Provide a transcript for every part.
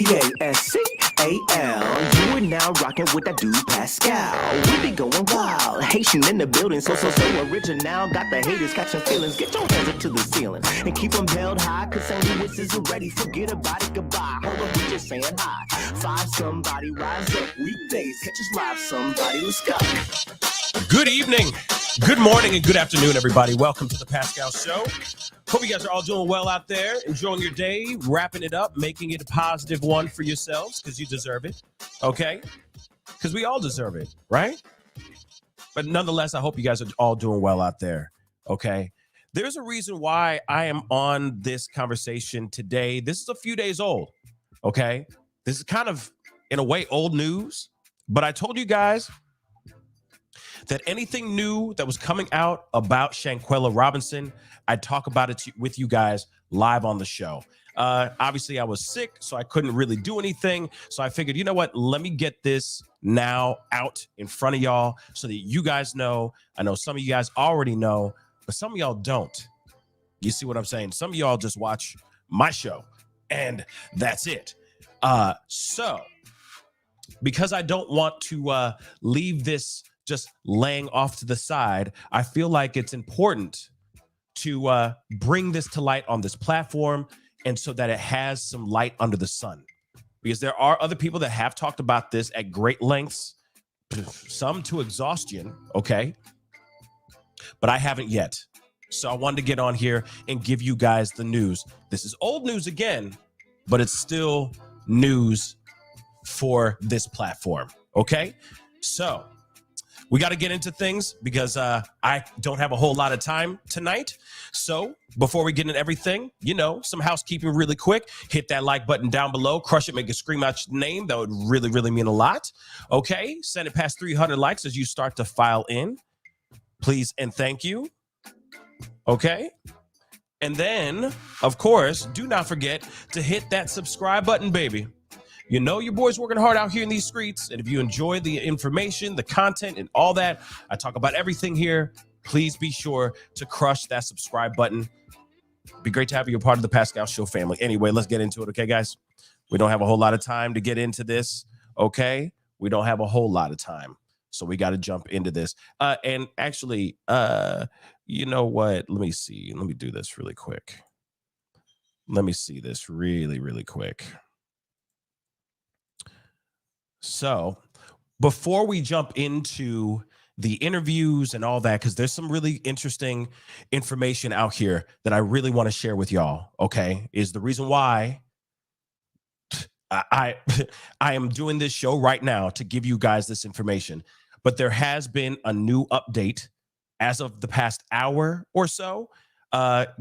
Pascal. You are now rocking with that dude Pascal. We be going wild, Haitian in the building, so original. Got the haters catching feelings. Get your hands up to the ceiling and keep them held high, cause St. Louis is ready. Forget about it, goodbye. Hold on, we just saying hi. Five somebody, rise up. Weekdays, catch us live, somebody. Let's go. Good evening, good morning, and good afternoon, everybody. Welcome to the Pascal Show. Hope you guys are all doing well out there, enjoying your day, wrapping it up, making it a positive one for yourselves, because you deserve it, okay? Because we all deserve it, right? But nonetheless, I hope you guys are all doing well out there, okay? There's a reason why I am on this conversation today. This is a few days old, okay? This is kind of, in a way, old news, but I told you guys that anything new that was coming out about Shanquella Robinson, I'd talk about it with you guys live on the show. Obviously, I was sick, so I couldn't really do anything. So I figured, you know what? Let me get this now out in front of y'all so that you guys know. I know some of you guys already know, but some of y'all don't. You see what I'm saying? Some of y'all just watch my show, and that's it. So because I don't want to leave this just laying off to the side, I feel like it's important to bring this to light on this platform, and so that it has some light under the sun. Because there are other people that have talked about this at great lengths, some to exhaustion, okay? But I haven't yet. So I wanted to get on here and give you guys the news. This is old news again, but it's still news for this platform, okay? So we got to get into things because I don't have a whole lot of time tonight. So before we get into everything, you know, some housekeeping really quick. Hit that like button down below. Crush it. Make it scream out your name. That would really, really mean a lot. Okay. Send it past 300 likes as you start to file in. Please and thank you. Okay. And then, of course, do not forget to hit that subscribe button, baby. You know your boy's working hard out here in these streets, and if you enjoy the information, the content, and all that, I talk about everything here, please be sure to crush that subscribe button. Be great to have you a part of the Pascal Show family. Anyway, let's get into it, okay, guys? We don't have a whole lot of time to get into this, okay? We don't have a whole lot of time, so we got to jump into this. And actually, you know what? Let me see. Let me do this really quick. Let me see this really, really quick. So before we jump into the interviews and all that, because there's some really interesting information out here that I really want to share with y'all, okay, is the reason why I am doing this show right now, to give you guys this information. But there has been a new update as of the past hour or so,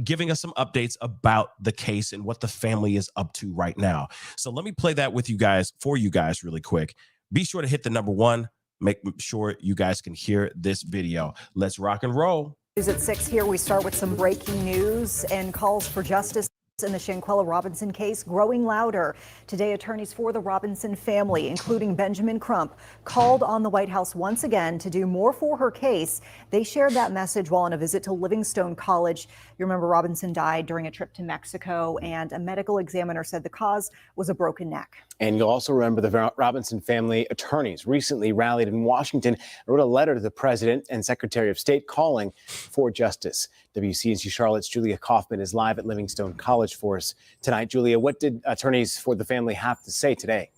giving us some updates about the case and what the family is up to right now. So let me play that with you guys, for you guys really quick. Be sure to hit the number one. Make sure you guys can hear this video. Let's rock and roll. News at 6 here. We start with some breaking news and calls for justice in the Shanquella Robinson case growing louder. Today, attorneys for the Robinson family, including Benjamin Crump, called on the White House once again to do more for her case. They shared that message while on a visit to Livingstone College. You remember Robinson died during a trip to Mexico, and a medical examiner said the cause was a broken neck. And you'll also remember the Robinson family attorneys recently rallied in Washington and wrote a letter to the president and Secretary of State calling for justice. WCNC Charlotte's Julia Kaufman is live at Livingstone College for us tonight. Julia, what did attorneys for the family have to say today?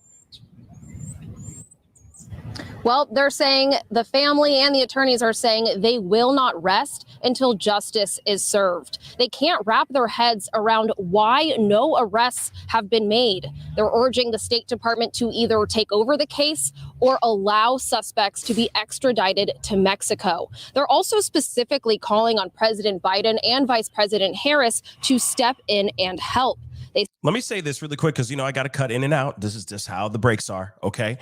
Well, they're saying, the family and the attorneys are saying, they will not rest until justice is served. They can't wrap their heads around why no arrests have been made. They're urging the State Department to either take over the case or allow suspects to be extradited to Mexico. They're also specifically calling on President Biden and Vice President Harris to step in and help. Let me say this really quick, because, you know, I got to cut in and out. This is just how the breaks are, okay?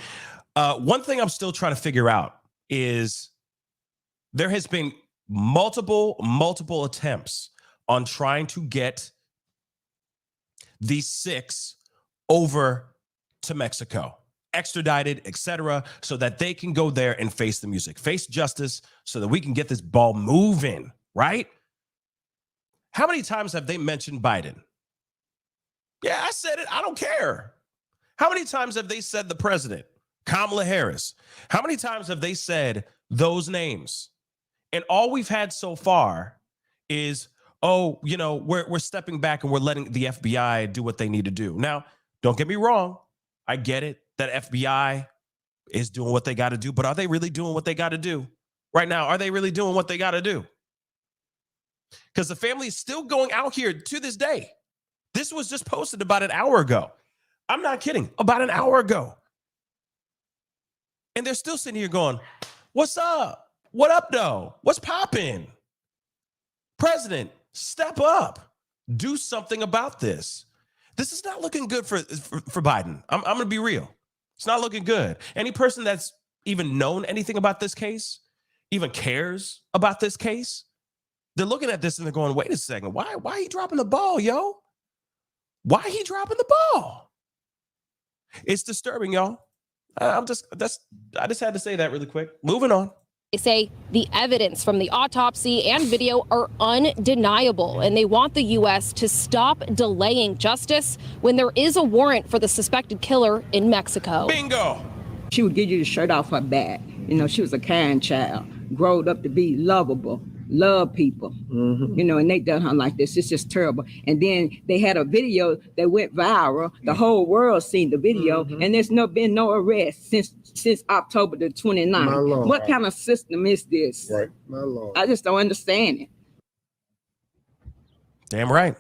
One thing I'm still trying to figure out is there has been multiple attempts on trying to get these 6 over to Mexico, extradited, etc., so that they can go there and face the music, face justice, so that we can get this ball moving, right? How many times have they mentioned Biden? Yeah, I said it. I don't care. How many times have they said the president, Kamala Harris? How many times have they said those names? And all we've had so far is, oh, you know, we're stepping back and we're letting the FBI do what they need to do. Now, don't get me wrong. I get it that FBI is doing what they got to do, but are they really doing what they got to do right now? Are they really doing what they got to do? Because the family is still going out here to this day. This was just posted about an hour ago. I'm not kidding. About an hour ago. And they're still sitting here going, what's up? What up, though? What's popping? President, step up. Do something about this. This is not looking good for Biden. I'm going to be real. It's not looking good. Any person that's even known anything about this case, even cares about this case, they're looking at this and they're going, wait a second. Why are he dropping the ball, yo? Why are he dropping the ball? It's disturbing, y'all. I just had to say that really quick. Moving on. They say the evidence from the autopsy and video are undeniable, and they want the U.S. to stop delaying justice when there is a warrant for the suspected killer in Mexico. Bingo. She would give you the shirt off her back. You know, she was a kind child, growed up to be lovable, love people, you know, and they done her like this. It's just terrible. And then they had a video that went viral. The whole world seen the video, and there's been no arrest since October the 29th. What kind of system is this? Right, my Lord. I just don't understand it. Damn right.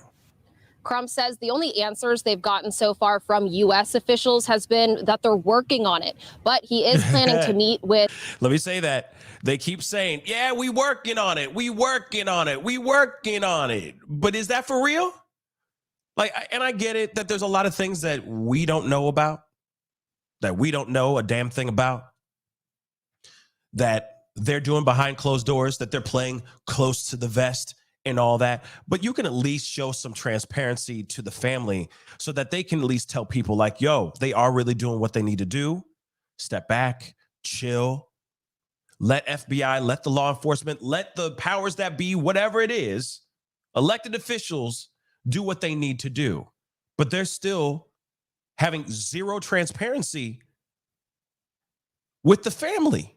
Crump says the only answers they've gotten so far from U.S. officials has been that they're working on it. But he is planning to meet with... Let me say that. They keep saying, yeah, we working on it. We working on it. We working on it. But is that for real? And I get it that there's a lot of things that we don't know about, that we don't know a damn thing about, that they're doing behind closed doors, that they're playing close to the vest and all that. But you can at least show some transparency to the family so that they can at least tell people like, yo, they are really doing what they need to do. Step back, chill, let FBI, let the law enforcement, let the powers that be, whatever it is, elected officials do what they need to do. But they're still having zero transparency with the family.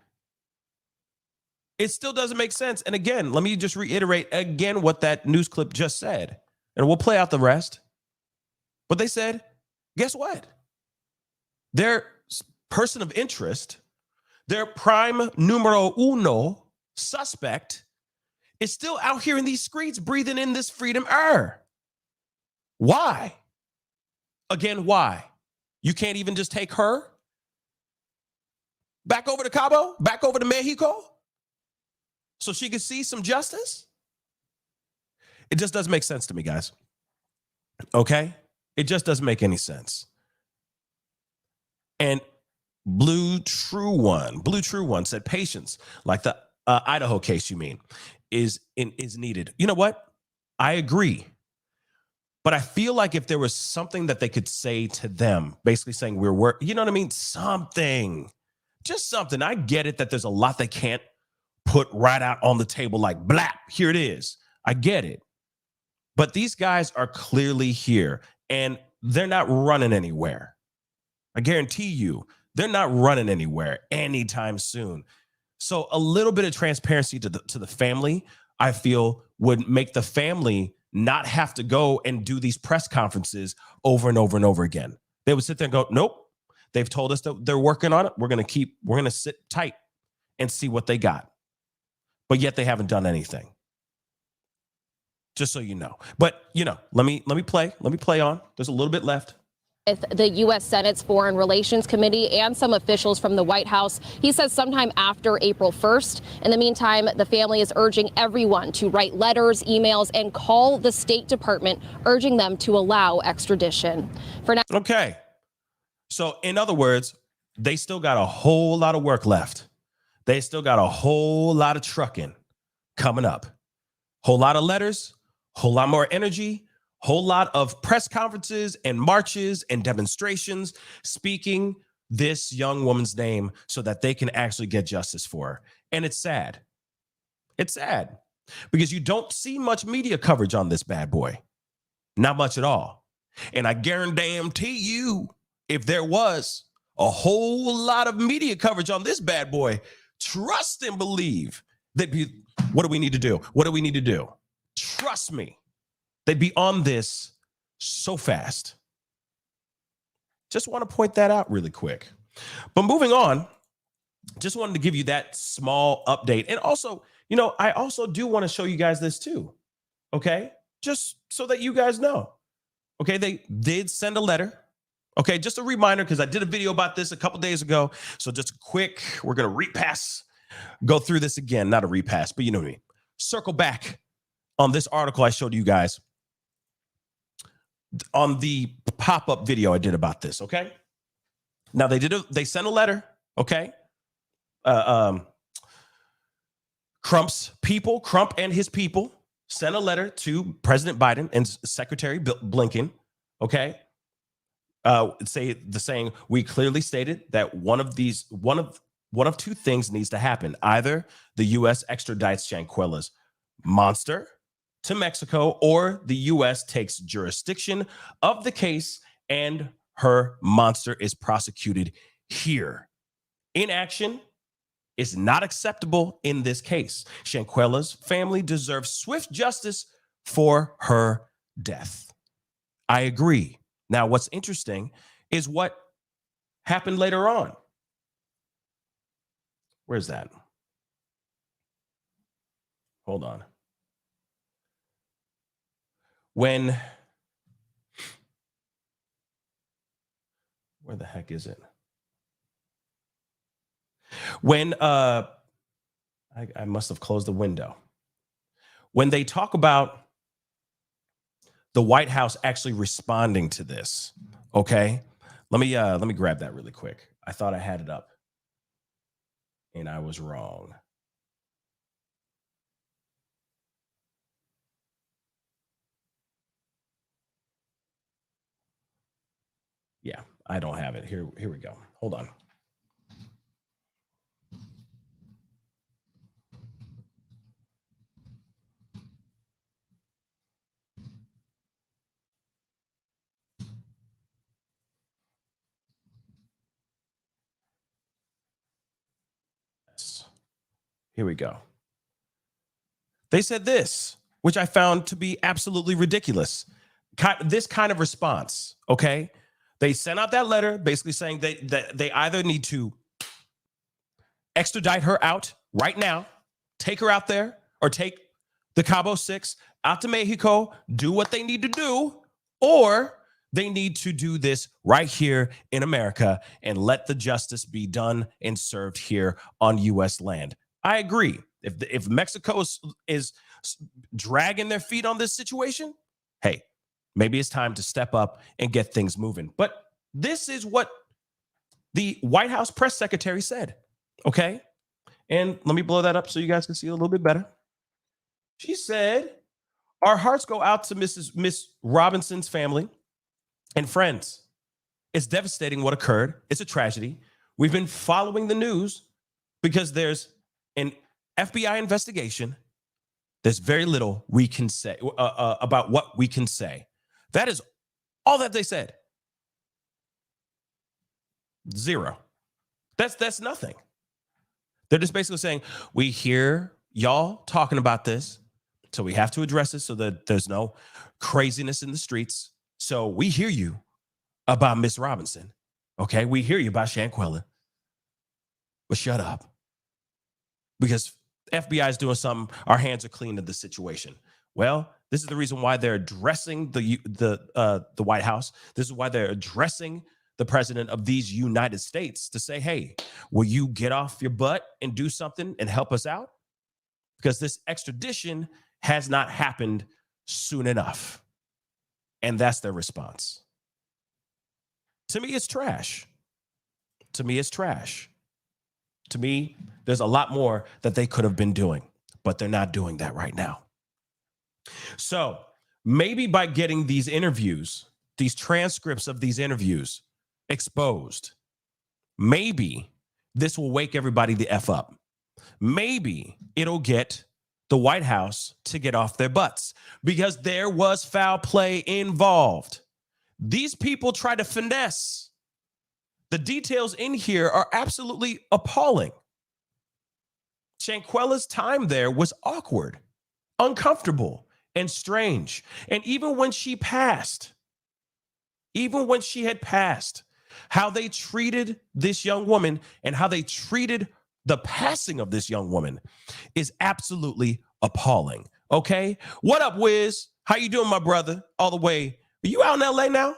It still doesn't make sense. And again, let me just reiterate again what that news clip just said, and we'll play out the rest. But they said, guess what? Their person of interest, their prime numero uno suspect is still out here in these streets breathing in this freedom air. Why? Again, why? You can't even just take her back over to Cabo, back over to Mexico, so she could see some justice? It just doesn't make sense to me, guys. Okay? It just doesn't make any sense. And Blue True One said patience, like the Idaho case, you mean, is needed. You know what? I agree. But I feel like if there was something that they could say to them, basically saying you know what I mean? Something, just something. I get it that there's a lot they can't put right out on the table like blap, here it is. I get it. But these guys are clearly here and they're not running anywhere. I guarantee you, they're not running anywhere anytime soon. So a little bit of transparency to the family, I feel, would make the family not have to go and do these press conferences over and over and over again. They would sit there and go, nope, they've told us that they're working on it. We're going to sit tight and see what they got. But yet they haven't done anything. Just so you know. But, you know, let me play on. There's a little bit left. With the U.S. Senate's Foreign Relations Committee and some officials from the White House. He says sometime after April 1st. In the meantime, the family is urging everyone to write letters, emails, and call the State Department, urging them to allow extradition. For now. Okay. So in other words, they still got a whole lot of work left. They still got a whole lot of trucking coming up. Whole lot of letters, whole lot more energy, whole lot of press conferences and marches and demonstrations speaking this young woman's name so that they can actually get justice for her. And it's sad. It's sad because you don't see much media coverage on this bad boy. Not much at all. And I guarantee you, if there was a whole lot of media coverage on this bad boy, trust and believe they'd be, what do we need to do? What do we need to do? Trust me, they'd be on this so fast. Just want to point that out really quick. But moving on, just wanted to give you that small update. And also, you know, I also do want to show you guys this too. Okay. Just so that you guys know. Okay. They did send a letter. Okay. Just a reminder, because I did a video about this a couple days ago. So just quick, we're going to go through this again. Not a repass, but you know what I mean. Circle back on this article I showed you guys on the pop-up video I did about this. Okay. Now they sent a letter. Okay. Crump and his people sent a letter to President Biden and Secretary Blinken. Okay. Saying we clearly stated that one of two things needs to happen. Either the U.S. extradites Shanquella's monster to Mexico, or the U.S. takes jurisdiction of the case and her monster is prosecuted here. Inaction is not acceptable in this case. Shanquella's family deserves swift justice for her death. I agree. Now, what's interesting is what happened later on. Where's that? Hold on. Where the heck is it? When I must have closed the window. When they talk about the White House actually responding to this, okay? Let me grab that really quick. I thought I had it up, and I was wrong. Yeah, I don't have it. Here we go. Hold on. Here we go. They said this, which I found to be absolutely ridiculous. This kind of response, okay? They sent out that letter basically saying that they either need to extradite her out right now, take her out there, or take the Cabo 6 out to Mexico, do what they need to do, or they need to do this right here in America and let the justice be done and served here on U.S. land. I agree. If Mexico is dragging their feet on this situation, hey, maybe it's time to step up and get things moving. But this is what the White House press secretary said, okay? And let me blow that up so you guys can see it a little bit better. She said, our hearts go out to Miss Robinson's family and friends. It's devastating what occurred. It's a tragedy. We've been following the news because there's an FBI investigation. There's very little we can say about what we can say. That is all that they said. Zero. That's nothing. They're just basically saying, we hear y'all talking about this, so we have to address it so that there's no craziness in the streets. So we hear you about Miss Robinson. Okay, we hear you about Shanquella. But shut up. Because FBI is doing something, our hands are clean in this situation. Well, this is the reason why they're addressing the White House. This is why they're addressing the president of these United States to say, hey, will you get off your butt and do something and help us out? Because this extradition has not happened soon enough. And that's their response. To me, it's trash. To me, it's trash. To me, there's a lot more that they could have been doing, but they're not doing that right now. So maybe by getting these interviews, these transcripts of these interviews exposed, maybe this will wake everybody the F up. Maybe it'll get the White House to get off their butts because there was foul play involved. These people try to finesse The details in here are absolutely appalling. Shanquella's time there was awkward, uncomfortable, and strange. And even when she passed, even when she had passed, how they treated this young woman and how they treated the passing of this young woman is absolutely appalling. Okay? What up, Wiz? How you doing, my brother? All the way. Are you out in LA now?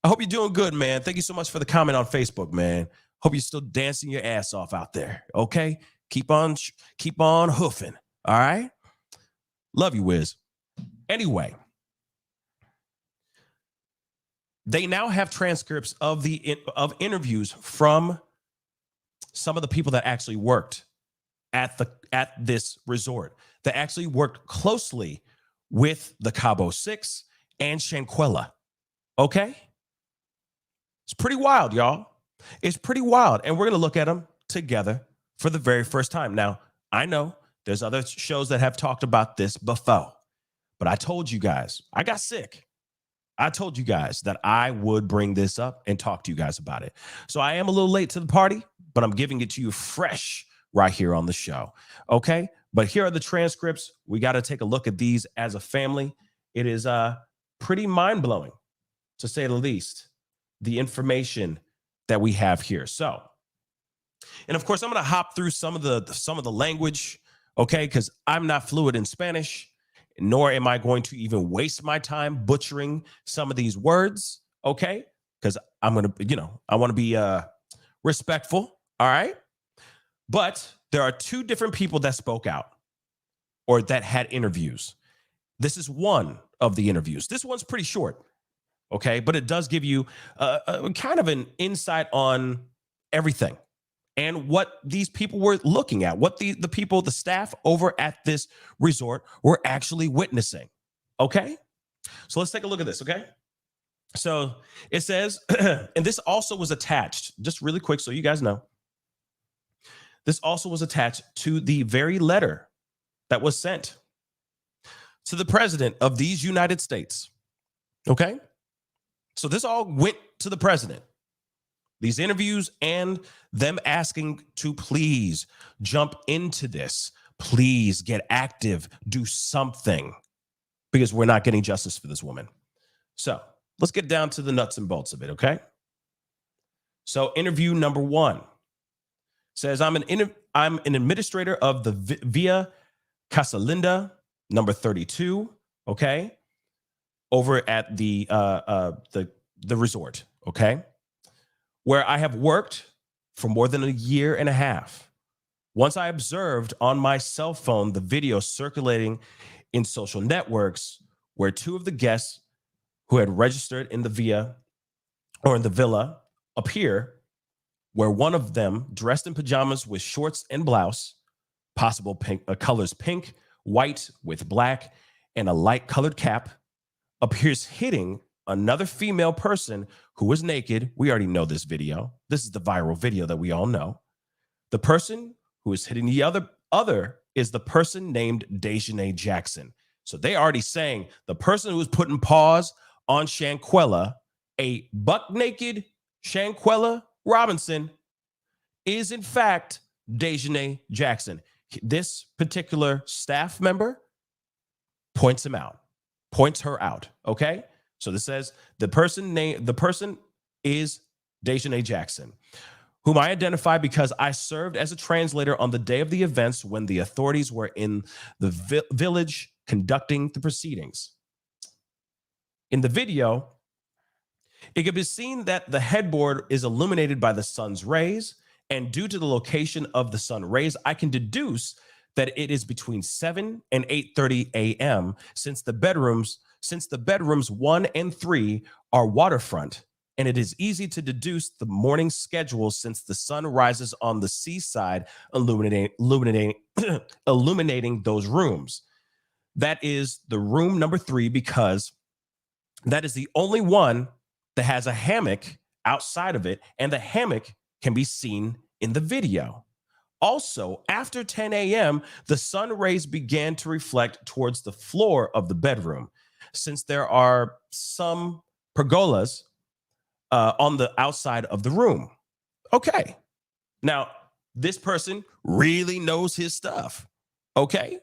I hope you're doing good, man. Thank you so much for the comment on Facebook, man. Hope you're still dancing your ass off out there. Okay? Keep on hoofing. All right? Love you, Wiz. Anyway, they now have transcripts of interviews from some of the people that actually worked at this resort, that actually worked closely with the Cabo Six and Shanquella. Okay? It's pretty wild, y'all. It's pretty wild. And we're going to look at them together for the very first time. Now, I know there's other shows that have talked about this before, but I told you guys, I got sick. I told you guys that I would bring this up and talk to you guys about it. So I am a little late to the party, but I'm giving it to you fresh right here on the show. Okay? But here are the transcripts. We got to take a look at these as a family. It is pretty mind-blowing, to say the least, the information that we have here. So, and of course, I'm going to hop through some of the language, okay? Because I'm not fluent in Spanish, nor am I going to even waste my time butchering some of these words, okay? Because I'm going to, I want to be respectful, all right? But there are two different people that spoke out or that had interviews. This is one of the interviews. This one's pretty short, okay? But it does give you a kind of an insight on everything and what these people were looking at, what the people, the staff over at this resort were actually witnessing, okay? So let's take a look at this, okay? So it says, and this also was attached, just really quick so you guys know, this also was attached to the very letter that was sent to the president of these United States, okay? So this all went to the president. These interviews and them asking to please jump into this, please get active, do something, because we're not getting justice for this woman. So let's get down to the nuts and bolts of it, okay? So interview number one says, I'm an administrator of the Via Casalinda, number 32, okay, over at the resort, okay, where I have worked for more than a year and a half. Once I observed on my cell phone the video circulating in social networks where two of the guests who had registered in the villa appear, where one of them dressed in pajamas with shorts and blouse, possible pink colors pink, white with black, and a light colored cap, appears hitting another female person who is naked. We already know this video. This is the viral video that we all know. The person who is hitting the other is the person named Dejanay Jackson. So they already saying the person who was putting paws on Shanquella, a buck naked Shanquella Robinson, is in fact Dejanay Jackson. This particular staff member points her out. Okay. So this says the person is Dejanay Jackson, whom I identify because I served as a translator on the day of the events when the authorities were in the village conducting the proceedings. In the video, it can be seen that the headboard is illuminated by the sun's rays, and due to the location of the sun rays, I can deduce that it is between 7 and 8:30 a.m. since the bedrooms 1 and 3 are waterfront, and it is easy to deduce the morning schedule since the sun rises on the seaside, illuminating those rooms. That is the room number 3 because that is the only one that has a hammock outside of it, and the hammock can be seen in the video. Also, after 10 a.m., the sun rays began to reflect towards the floor of the bedroom. Since there are some pergolas on the outside of the room. Okay. Now, this person really knows his stuff. Okay.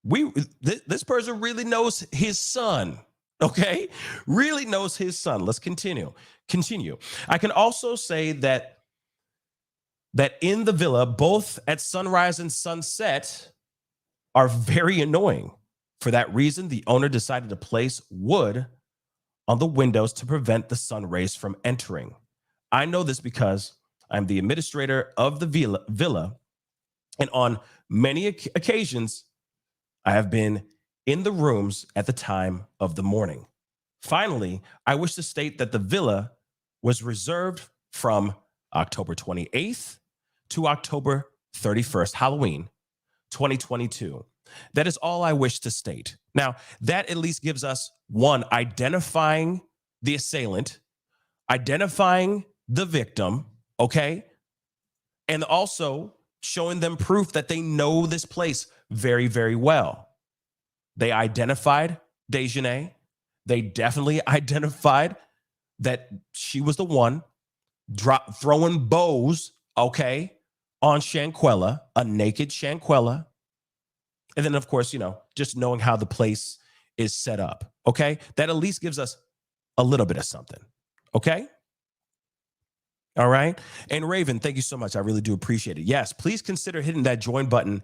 This person really knows his son. Okay. Really knows his son. Let's continue. I can also say that in the villa, both at sunrise and sunset are very annoying. For that reason, the owner decided to place wood on the windows to prevent the sun rays from entering. I know this because I'm the administrator of the villa, and on many occasions, I have been in the rooms at the time of the morning. Finally, I wish to state that the villa was reserved from October 28th to October 31st, Halloween 2022. That is all I wish to state. Now, that at least gives us one, identifying the assailant, identifying the victim, okay? And also showing them proof that they know this place very, very well. They identified Dejanay. They definitely identified that she was the one throwing bows, okay, on Shanquella, a naked Shanquella. And then, of course, just knowing how the place is set up, okay? That at least gives us a little bit of something, okay? All right. And Raven, thank you so much. I really do appreciate it. Yes, please consider hitting that join button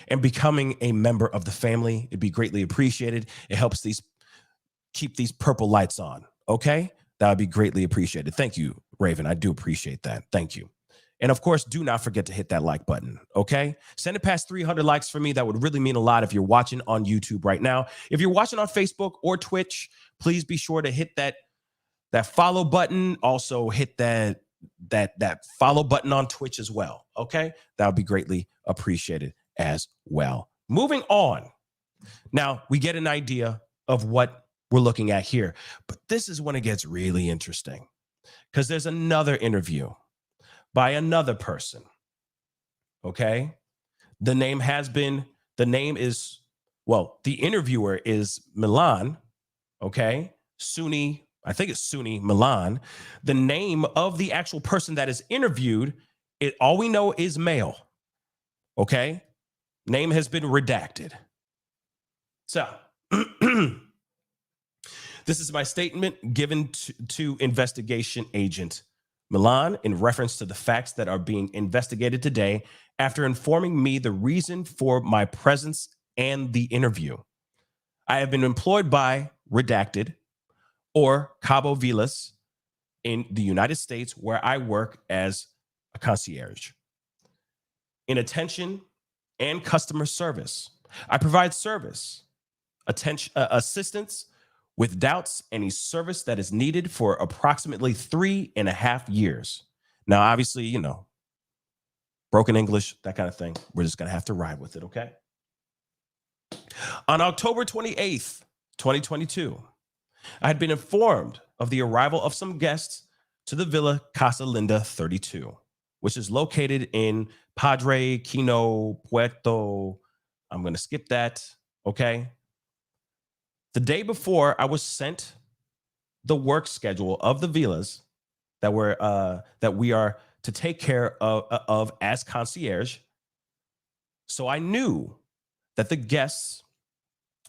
and becoming a member of the family. It'd be greatly appreciated. It helps keep these purple lights on, okay? That would be greatly appreciated. Thank you, Raven. I do appreciate that. Thank you. And of course, do not forget to hit that like button, okay? Send it past 300 likes for me. That would really mean a lot if you're watching on YouTube right now. If you're watching on Facebook or Twitch, please be sure to hit that follow button. Also hit that follow button on Twitch as well, okay? That would be greatly appreciated as well. Moving on. Now, we get an idea of what we're looking at here, but this is when it gets really interesting because there's another interview by another person, okay? The interviewer is Milan, okay? I think it's Sunni Milan. The name of the actual person that is interviewed, all we know is male, okay? Name has been redacted. So, this is my statement given to investigation agent Milan in reference to the facts that are being investigated today after informing me the reason for my presence and the interview. I have been employed by Redacted or Cabo Villas in the United States, where I work as a concierge. In attention and customer service, I provide service, assistance with doubts, any service that is needed for approximately 3.5 years. Now, obviously, broken English, that kind of thing. We're just going to have to ride with it, okay? On October 28th, 2022, I had been informed of the arrival of some guests to the Villa Casa Linda 32, which is located in Padre Quino, Puerto. I'm going to skip that, okay? The day before, I was sent the work schedule of the villas that we are to take care of as concierge. So I knew that the guests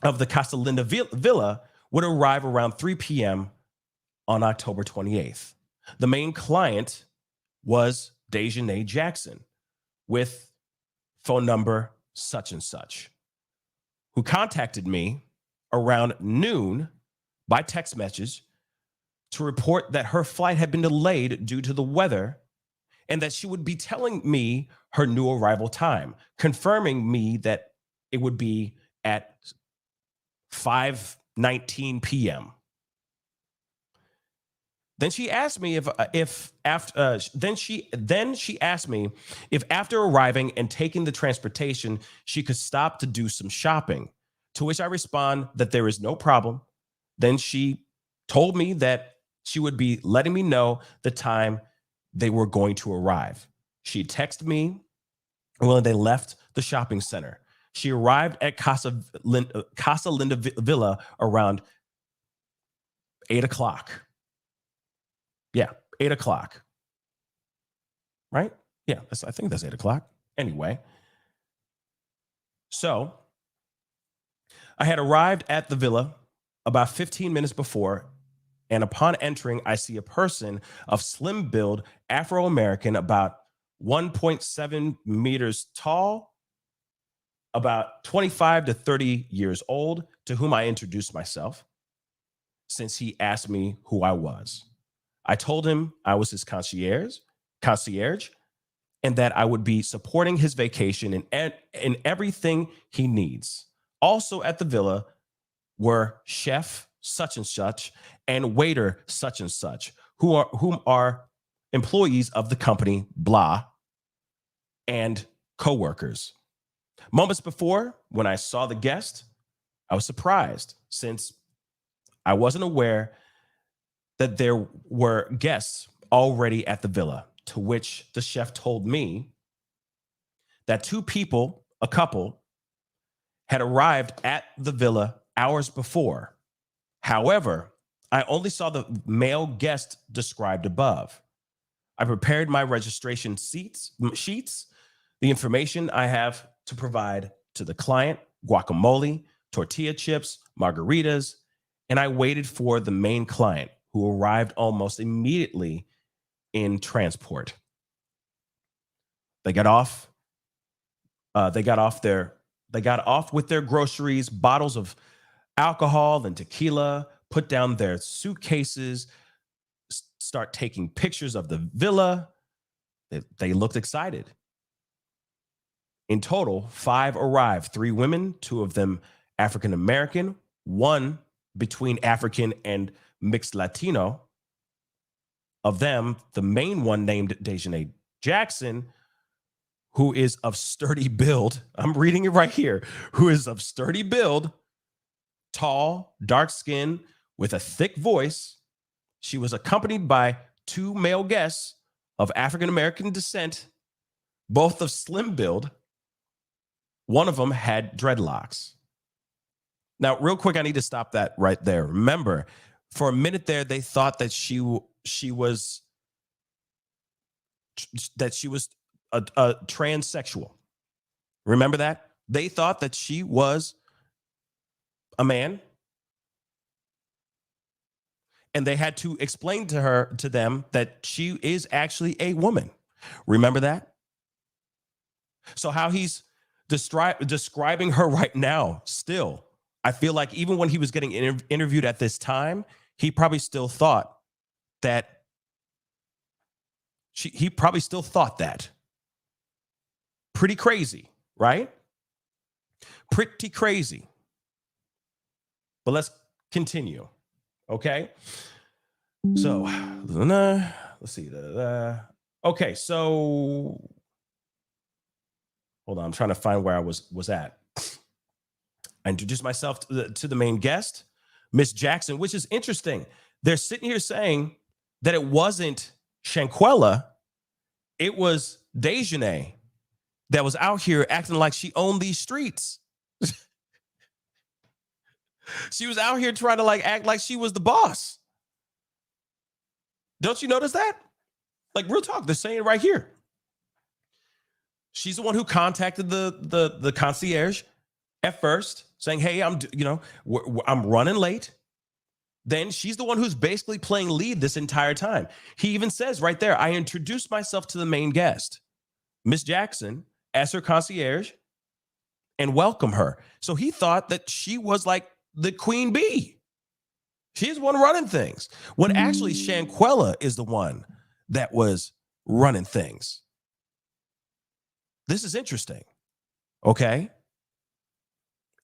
of the Casa Linda Villa would arrive around 3 p.m. on October 28th. The main client was Dejanay Jackson with phone number such and such, who contacted me around noon by text message to report that her flight had been delayed due to the weather and that she would be telling me her new arrival time, confirming me that it would be at 5:19 p.m. Then she asked me if after arriving and taking the transportation, she could stop to do some shopping. To which I respond that there is no problem. Then she told me that she would be letting me know the time they were going to arrive. She texted me when they left the shopping center. She arrived at Casa Linda Villa around 8 o'clock. Yeah, 8 o'clock. Right? Yeah, I think that's 8 o'clock. Anyway, so I had arrived at the villa about 15 minutes before, and upon entering, I see a person of slim build, Afro-American, about 1.7 meters tall, about 25 to 30 years old, to whom I introduced myself since he asked me who I was. I told him I was his concierge, and that I would be supporting his vacation in everything he needs. Also at the villa were chef such and such and waiter such and such, whom are employees of the company, blah, and coworkers. Moments before, when I saw the guest, I was surprised since I wasn't aware that there were guests already at the villa, to which the chef told me that two people, a couple, had arrived at the villa hours before. However, I only saw the male guest described above. I prepared my registration sheets, the information I have to provide to the client, guacamole, tortilla chips, margaritas, and I waited for the main client, who arrived almost immediately in transport. They got off with their groceries, bottles of alcohol and tequila, put down their suitcases, start taking pictures of the villa. They looked excited. In total, 5 arrived, 3 women, 2 of them African American, 1 between African and mixed Latino. Of them, the main one named Dejanay Jackson, who is of sturdy build. I'm reading it right here. Who is of sturdy build, tall, dark skin, with a thick voice. She was accompanied by 2 male guests of African American descent, both of slim build. One of them had dreadlocks. Now, real quick, I need to stop that right there. Remember, for a minute there, they thought that she was a transsexual. Remember that? They thought that she was a man, and they had to explain to them that she is actually a woman. Remember that? So how he's describing her right now, still, I feel like even when he was getting interviewed at this time, he probably still thought that Pretty crazy, right? Pretty crazy. But let's continue, okay? So, let's see. Okay, so hold on. I'm trying to find where I was at. I introduced myself to the main guest, Miss Jackson, which is interesting. They're sitting here saying that it wasn't Shanquella, it was Dejanay that was out here acting like she owned these streets. She was out here trying to act like she was the boss. Don't you notice that? Like, real talk, they're saying it right here. She's the one who contacted the concierge at first, saying, "Hey, I'm running late." Then she's the one who's basically playing lead this entire time. He even says right there, "I introduced myself to the main guest, Miss Jackson, as her concierge, and welcome her." So he thought that she was like the queen bee. She's the one running things, when actually Shanquella is the one that was running things. This is interesting, okay?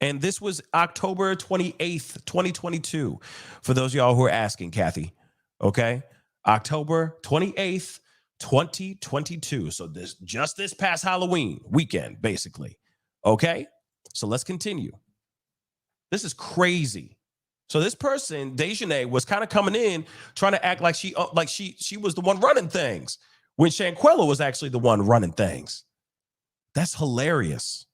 And this was October 28th, 2022. For those of y'all who are asking, Kathy, okay? October 28th, 2022. So just this past Halloween weekend, basically. Okay? So let's continue. This is crazy. So this person, Dejanay, was kind of coming in trying to act like she was the one running things, when Shanquella was actually the one running things. That's hilarious.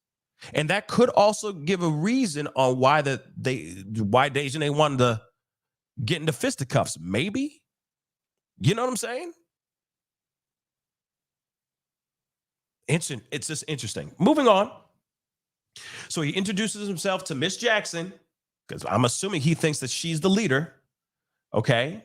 And that could also give a reason on why Dejanay wanted to get into fisticuffs, maybe. You know what I'm saying? It's just interesting. Moving on. So he introduces himself to Miss Jackson, because I'm assuming he thinks that she's the leader. Okay.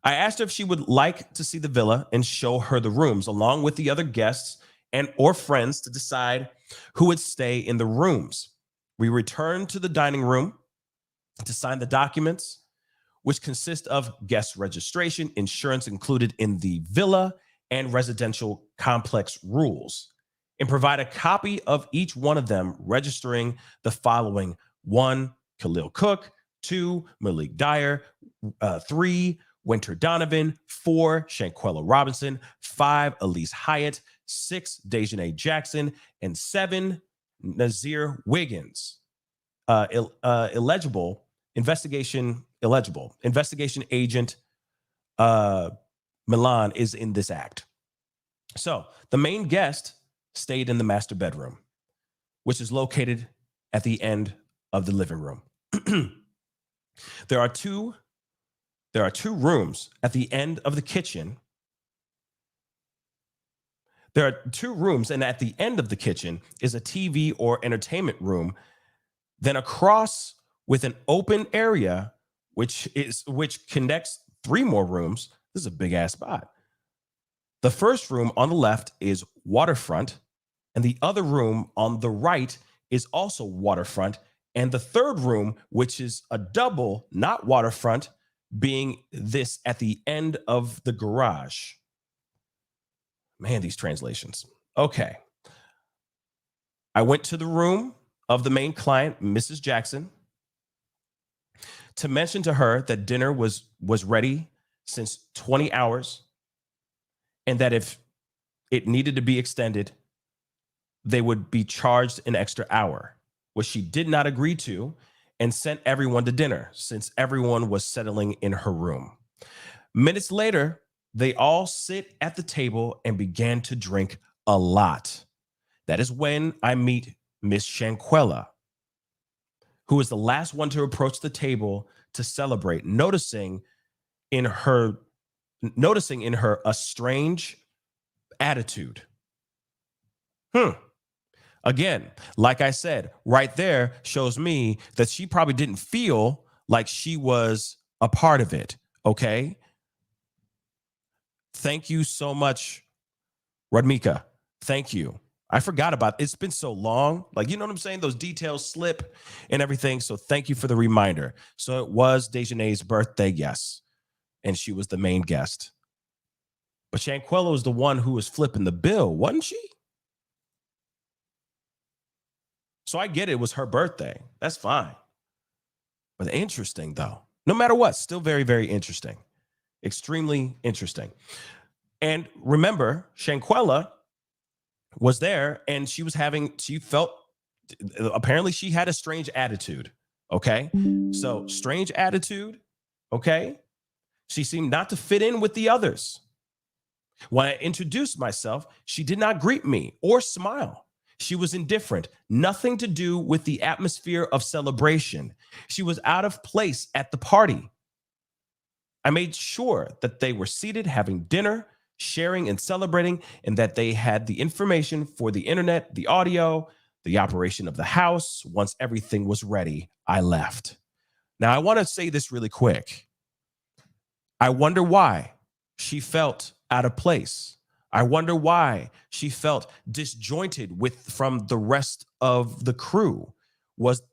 I asked her if she would like to see the villa and show her the rooms, along with the other guests and or friends, to decide who would stay in the rooms. We returned to the dining room to sign the documents, which consist of guest registration, insurance included in the villa, and residential complex rules, and provide a copy of each one of them, registering the following: 1, Khalil Cook; 2, Malik Dyer; 3, Winter Donovan; 4, Shanquella Robinson; 5, Elise Hyatt; 6, Dejanay Jackson; and 7, Nazir Wiggins. Illegible investigation agent Milan is in this act. So the main guest stayed in the master bedroom, which is located at the end of the living room. There are two rooms at the end of the kitchen. There are 2 rooms, and at the end of the kitchen is a TV or entertainment room. Then across with an open area, which connects 3 more rooms. This is a big ass spot. The first room on the left is waterfront, and the other room on the right is also waterfront. And the third room, which is a double, not waterfront, being this at the end of the garage. Man, these translations. Okay. I went to the room of the main client, Mrs. Jackson, to mention to her that dinner was ready since 20 hours, and that if it needed to be extended, they would be charged an extra hour, which she did not agree to, and sent everyone to dinner since everyone was settling in her room. Minutes later, they all sit at the table and began to drink a lot. That is when I meet Miss Shanquella, who is the last one to approach the table to celebrate, noticing in her a strange attitude. Again, like I said, right there shows me that she probably didn't feel like she was a part of it. Okay. Thank you so much, Radmika. Thank you. I forgot about it. It's been so long. Like, you know what I'm saying? Those details slip and everything. So thank you for the reminder. So it was Dejanay's birthday, yes. And she was the main guest. But Shanquella was the one who was flipping the bill, wasn't she? So I get it was her birthday. That's fine. But interesting, though. No matter what, still very, very interesting. Extremely interesting. And remember, Shanquella was there, and apparently she had a strange attitude. Okay. So strange attitude. Okay. She seemed not to fit in with the others. When I introduced myself, she did not greet me or smile. She was indifferent, nothing to do with the atmosphere of celebration. She was out of place at the party. I made sure that they were seated having dinner, sharing and celebrating, and that they had the information for the internet, the audio, the operation of the house. Once everything was ready, I left. Now, I want to say this really quick. I wonder why she felt out of place. I wonder why she felt disjointed from the rest of the crew.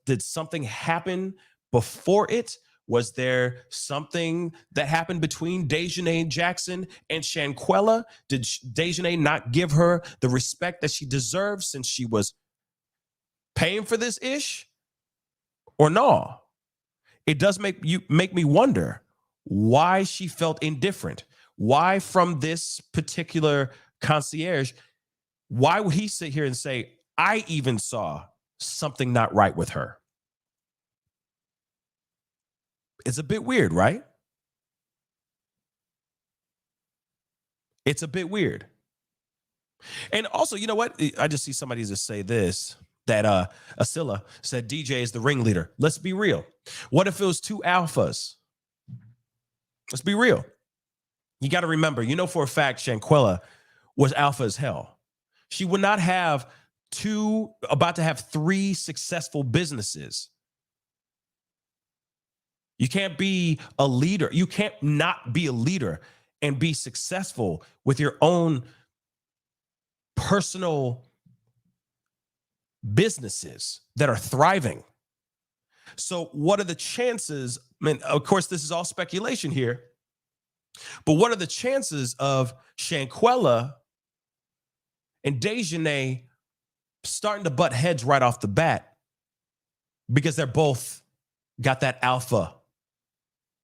Did something happen before it? Was there something that happened between Dejanay Jackson and Shanquella? Did Dejanay not give her the respect that she deserved since she was paying for this ish? Or no? It does make me wonder why she felt indifferent. Why from this particular concierge, why would he sit here and say, I even saw something not right with her? It's a bit weird, right? It's a bit weird. And also, you know what? I just see somebody just say this, that Asila said DJ is the ringleader. Let's be real. What if it was 2 alphas Let's be real. You got to remember, you know for a fact, Shanquella was alpha as hell. She would not have about to have 3 successful businesses. You can't be a leader. You can't not be a leader and be successful with your own personal businesses that are thriving. So what are the chances? I mean, of course, this is all speculation here, but what are the chances of Shanquella and Dejanay starting to butt heads right off the bat because they're both got that alpha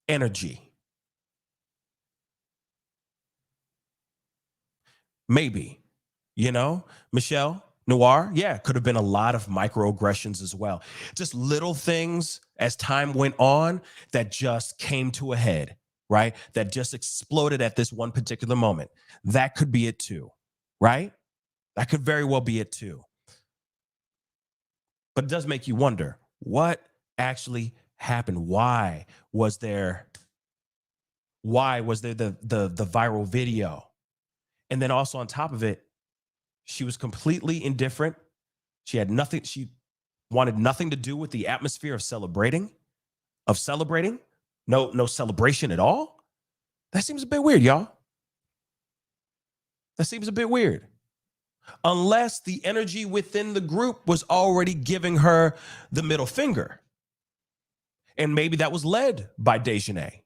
energy? Maybe, Michelle Noir, yeah, could have been a lot of microaggressions as well. Just little things as time went on that just came to a head, right? That just exploded at this one particular moment. That could be it too, right? That could very well be it too. But it does make you wonder, what actually happened? Why was there the viral video? And then also on top of it, she was completely indifferent. She wanted nothing to do with the atmosphere of celebrating. No celebration at all. That seems a bit weird, y'all. That seems a bit weird. Unless the energy within the group was already giving her the middle finger. And maybe that was led by Dejanay.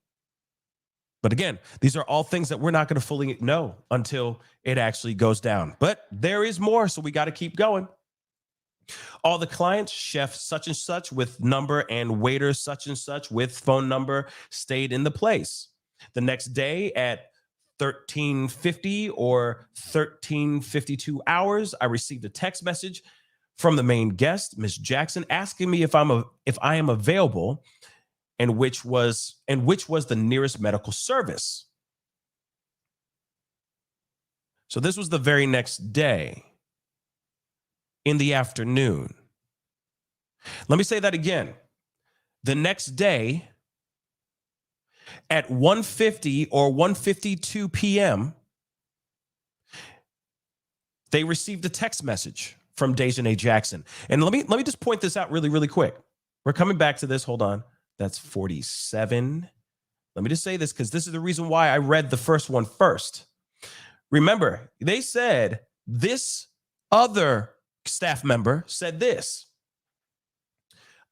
But again, these are all things that we're not going to fully know until it actually goes down. But there is more, so we got to keep going. All the clients, chef such and such with number and waiter such and such with phone number stayed in the place. The next day at 13:50 or 13:52 hours, I received a text message from the main guest, Miss Jackson, asking me if I am available, and which was the nearest medical service. So this was the very next day in the afternoon. Let me say that again. The next day at 1:50 or 1:52 p.m., they received a text message from Dejanay Jackson. And let me just point this out really, really quick. We're coming back to this. Hold on. That's 47. Let me just say this because this is the reason why I read the first one first. Remember, they said this other staff member said this.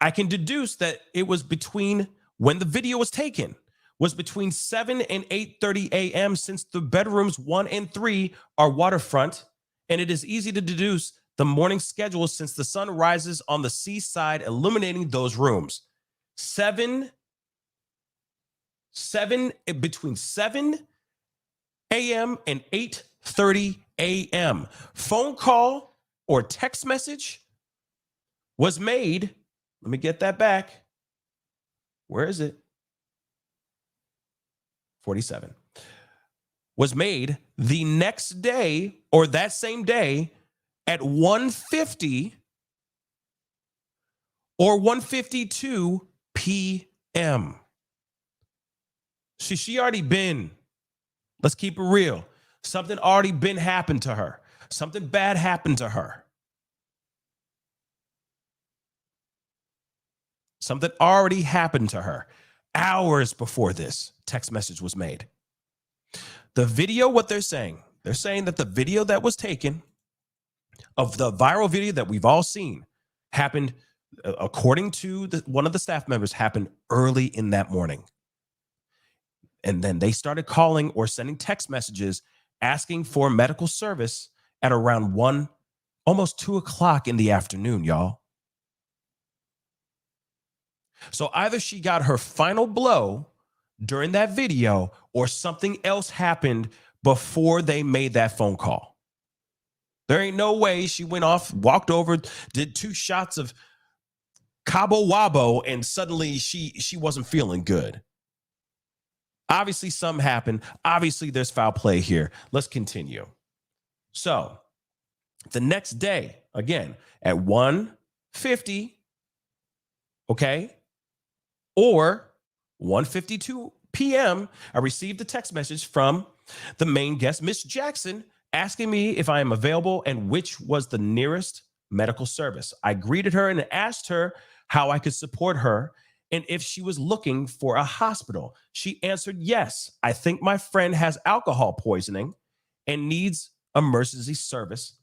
I can deduce that it was between when the video was taken was between 7 and 8:30 a.m. since the bedrooms 1 and 3 are waterfront, and it is easy to deduce the morning schedule since the sun rises on the seaside, illuminating those rooms. Between 7 a.m. and 8:30 a.m. Phone call or text message was made. Let me get that back. Where is it? 47. Was made the next day or that same day at 1:50 or 1:52 p.m. She already been, let's keep it real. Something already been happened to her. Something bad happened to her. Something already happened to her hours before this text message was made. The video, what they're saying that the video that was taken of the viral video that we've all seen happened, according to one of the staff members, happened early in that morning. And then they started calling or sending text messages asking for medical service at around 1, almost 2 o'clock in the afternoon, y'all. So either she got her final blow during that video or something else happened before they made that phone call. There ain't no way she went off, walked over, did 2 shots of Cabo, and suddenly she wasn't feeling good. Obviously, something happened. Obviously, there's foul play here. Let's continue. So the next day, again, at 1:50, okay, or 1:52 p.m., I received a text message from the main guest, Miss Jackson, asking me if I am available and which was the nearest medical service. I greeted her and asked her how I could support her and if she was looking for a hospital. She answered, yes, I think my friend has alcohol poisoning and needs emergency service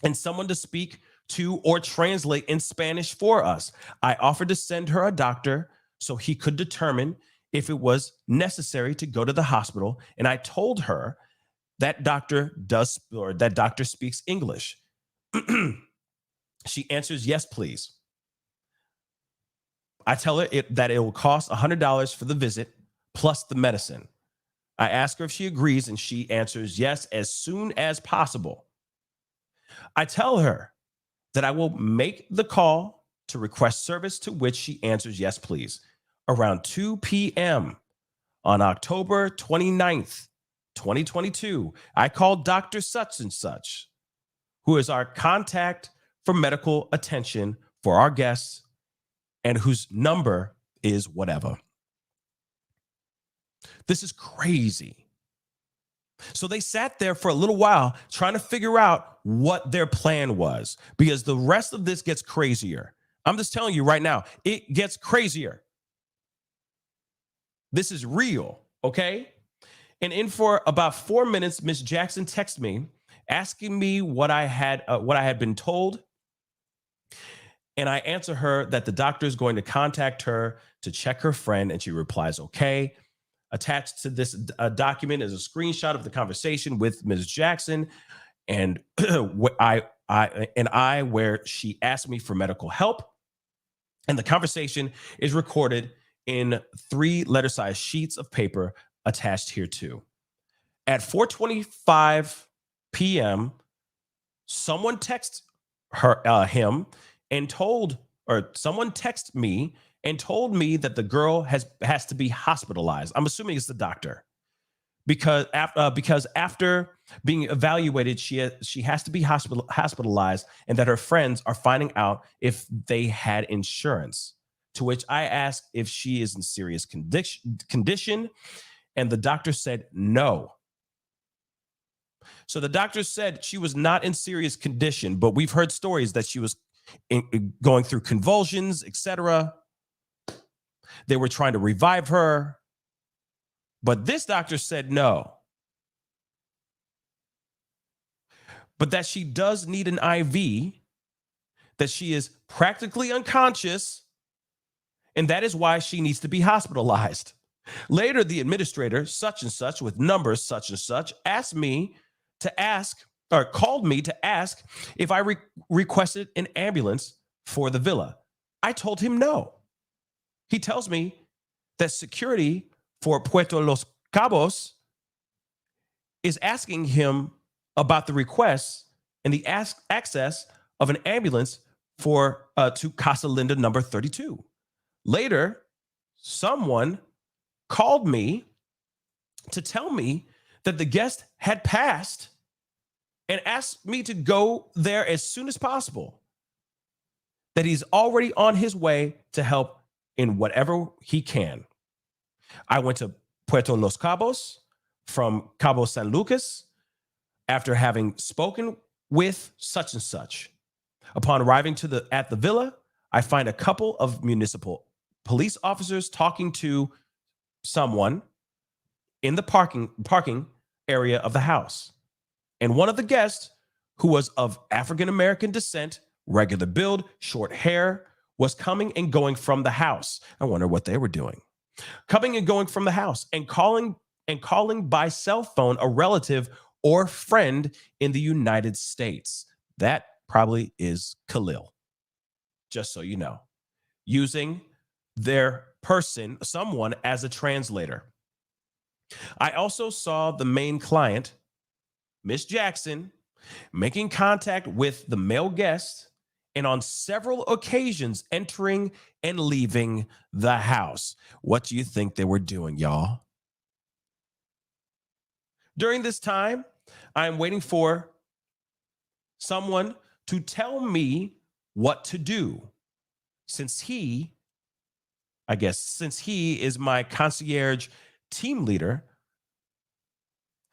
and someone to speak to or translate in Spanish for us. I offered to send her a doctor so he could determine if it was necessary to go to the hospital. And I told her that doctor speaks English. She answers, yes, please. I tell her that it will cost $100 for the visit plus the medicine. I ask her if she agrees, and she answers yes as soon as possible. I tell her that I will make the call to request service, to which she answers yes, please. Around 2 p.m. on October 29th, 2022, I called Dr. Such and Such, who is our contact for medical attention for our guests and whose number is whatever. This is crazy. So they sat there for a little while trying to figure out what their plan was, because the rest of this gets crazier. I'm just telling you right now, it gets crazier. This is real, okay? And in for about 4 minutes, Miss Jackson texted me asking me what I had been told. And I answer her that the doctor is going to contact her to check her friend, and she replies, okay. Attached to this document is a screenshot of the conversation with Ms. Jackson and I where she asked me for medical help. And the conversation is recorded in 3 letter-sized sheets of paper attached here too. At 4:25 p.m., someone texted someone texted me and told me that the girl has to be hospitalized. I'm assuming it's the doctor, because after being evaluated, she has to be hospitalized, and that her friends are finding out if they had insurance. To which I asked if she is in serious condition, and the doctor said no. So the doctor said she was not in serious condition, but we've heard stories that she was going through convulsions, etc. They were trying to revive her, but this doctor said no. But that she does need an IV, that she is practically unconscious, and that is why she needs to be hospitalized. Later, the administrator, such and such, with numbers such and such, called me to ask if I requested an ambulance for the villa. I told him no. He tells me that security for Puerto Los Cabos is asking him about the request and the access of an ambulance to Casa Linda number 32. Later, someone called me to tell me that the guest had passed and asked me to go there as soon as possible, that he's already on his way to help in whatever he can. I went to Puerto Los Cabos from Cabo San Lucas after having spoken with such and such. Upon arriving at the villa, I find a couple of municipal police officers talking to someone in the parking area of the house. And one of the guests, who was of African-American descent, regular build, short hair, was coming and going from the house. I wonder what they were doing. Coming and going from the house and calling by cell phone a relative or friend in the United States. That probably is Khalil, just so you know, using their someone as a translator. I also saw the main client, Miss Jackson, making contact with the male guest, and on several occasions entering and leaving the house. What do you think they were doing, y'all? During this time, I'm waiting for someone to tell me what to do, since he I guess, since he is my concierge team leader.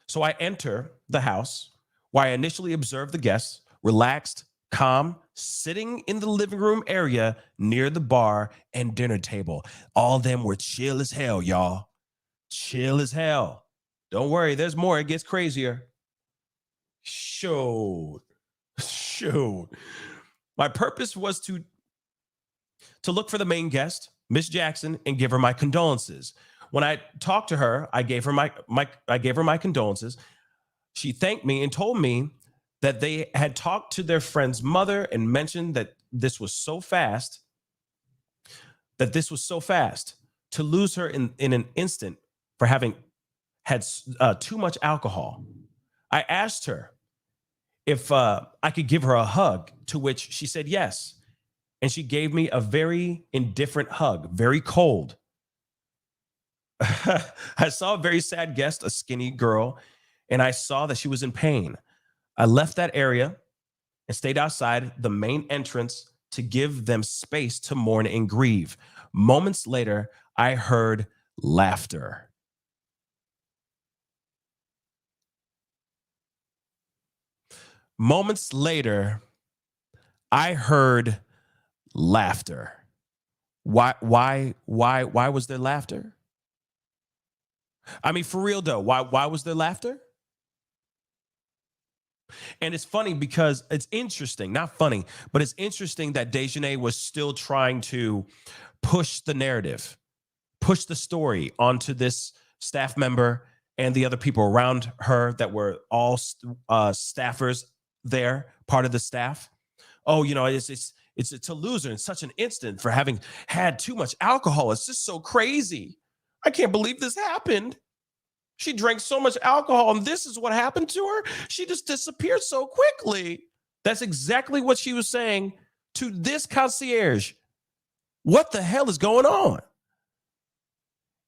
So I enter the house where I initially observe the guests, relaxed, calm, sitting in the living room area near the bar and dinner table. All of them were chill as hell, y'all. Chill as hell. Don't worry, there's more. It gets crazier. Shoot. My purpose was to look for the main guest, Miss Jackson, and give her my condolences. When I talked to her, I gave her my condolences. She thanked me and told me that they had talked to their friend's mother and mentioned that this was so fast to lose her in an instant for having had too much alcohol. I asked her if I could give her a hug, to which she said yes. And she gave me a very indifferent hug, very cold. I saw a very sad guest, a skinny girl, and I saw that she was in pain. I left that area and stayed outside the main entrance to give them space to mourn and grieve. Moments later, I heard laughter. Moments later, I heard laughter. Why was there laughter? I mean, for real though, why was there laughter? And it's funny because it's interesting, not funny, but it's interesting that Dejanay was still trying to push the narrative, push the story onto this staff member and the other people around her that were all staffers there, part of the staff. Oh, you know, it's a loser in such an instant for having had too much alcohol. It's just so crazy. I can't believe this happened. She drank so much alcohol and this is what happened to her. She just disappeared so quickly. That's exactly what she was saying to this concierge. What the hell is going on?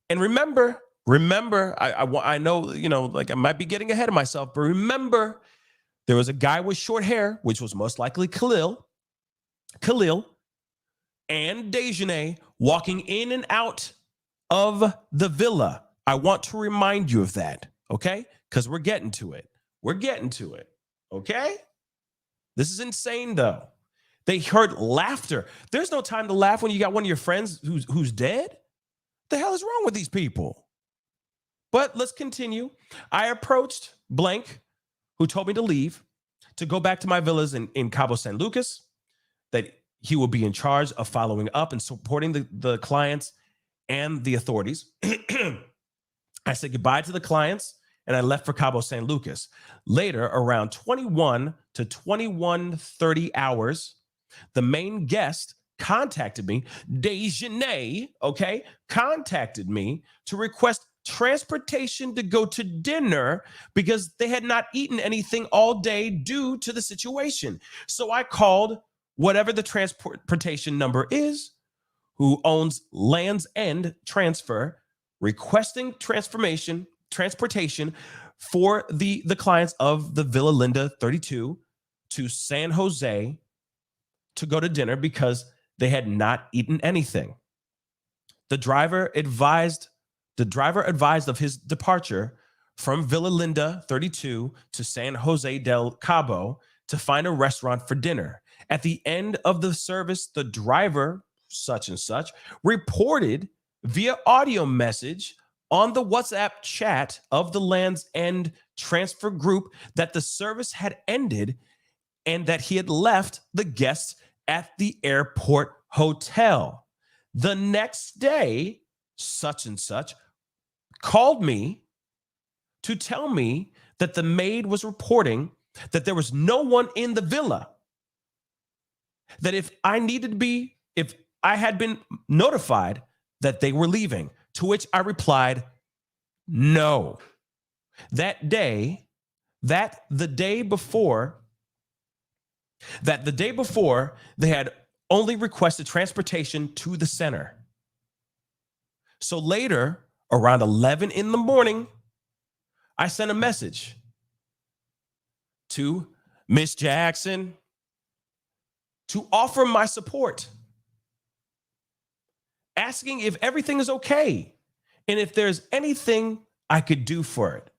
And remember, I know, you know, like I might be getting ahead of myself, but remember, there was a guy with short hair, which was most likely Khalil, and Dejanay walking in and out of the villa. I want to remind you of that, okay? Because we're getting to it. Okay? This is insane, though. They heard laughter. There's no time to laugh when you got one of your friends who's dead. The hell is wrong with these people? But let's continue. I approached Blank, who told me to leave, to go back to my villas in Cabo San Lucas, that he will be in charge of following up and supporting the clients and the authorities. I said goodbye to the clients and I left for Cabo San Lucas. Later, around 21 to 21:30 hours, the main guest contacted me, Dejanay, okay, contacted me to request transportation to go to dinner because they had not eaten anything all day due to the situation. So I called whatever the transportation number is, who owns Land's End Transfer, requesting transportation for the clients of the Villa Linda 32 to San Jose to go to dinner because they had not eaten anything. The driver advised of his departure from Villa Linda 32 to San Jose del Cabo to find a restaurant for dinner. At the end of the service, the driver, such and such, reported via audio message on the WhatsApp chat of the Land's End transfer group that the service had ended and that he had left the guests at the airport hotel. The next day, such and such called me to tell me that the maid was reporting that there was no one in the villa, that if I had been notified that they were leaving, to which I replied, no. The day before, they had only requested transportation to the center. So later, around 11 in the morning, I sent a message to Miss Jackson to offer my support. asking if everything is okay and if there's anything I could do for it,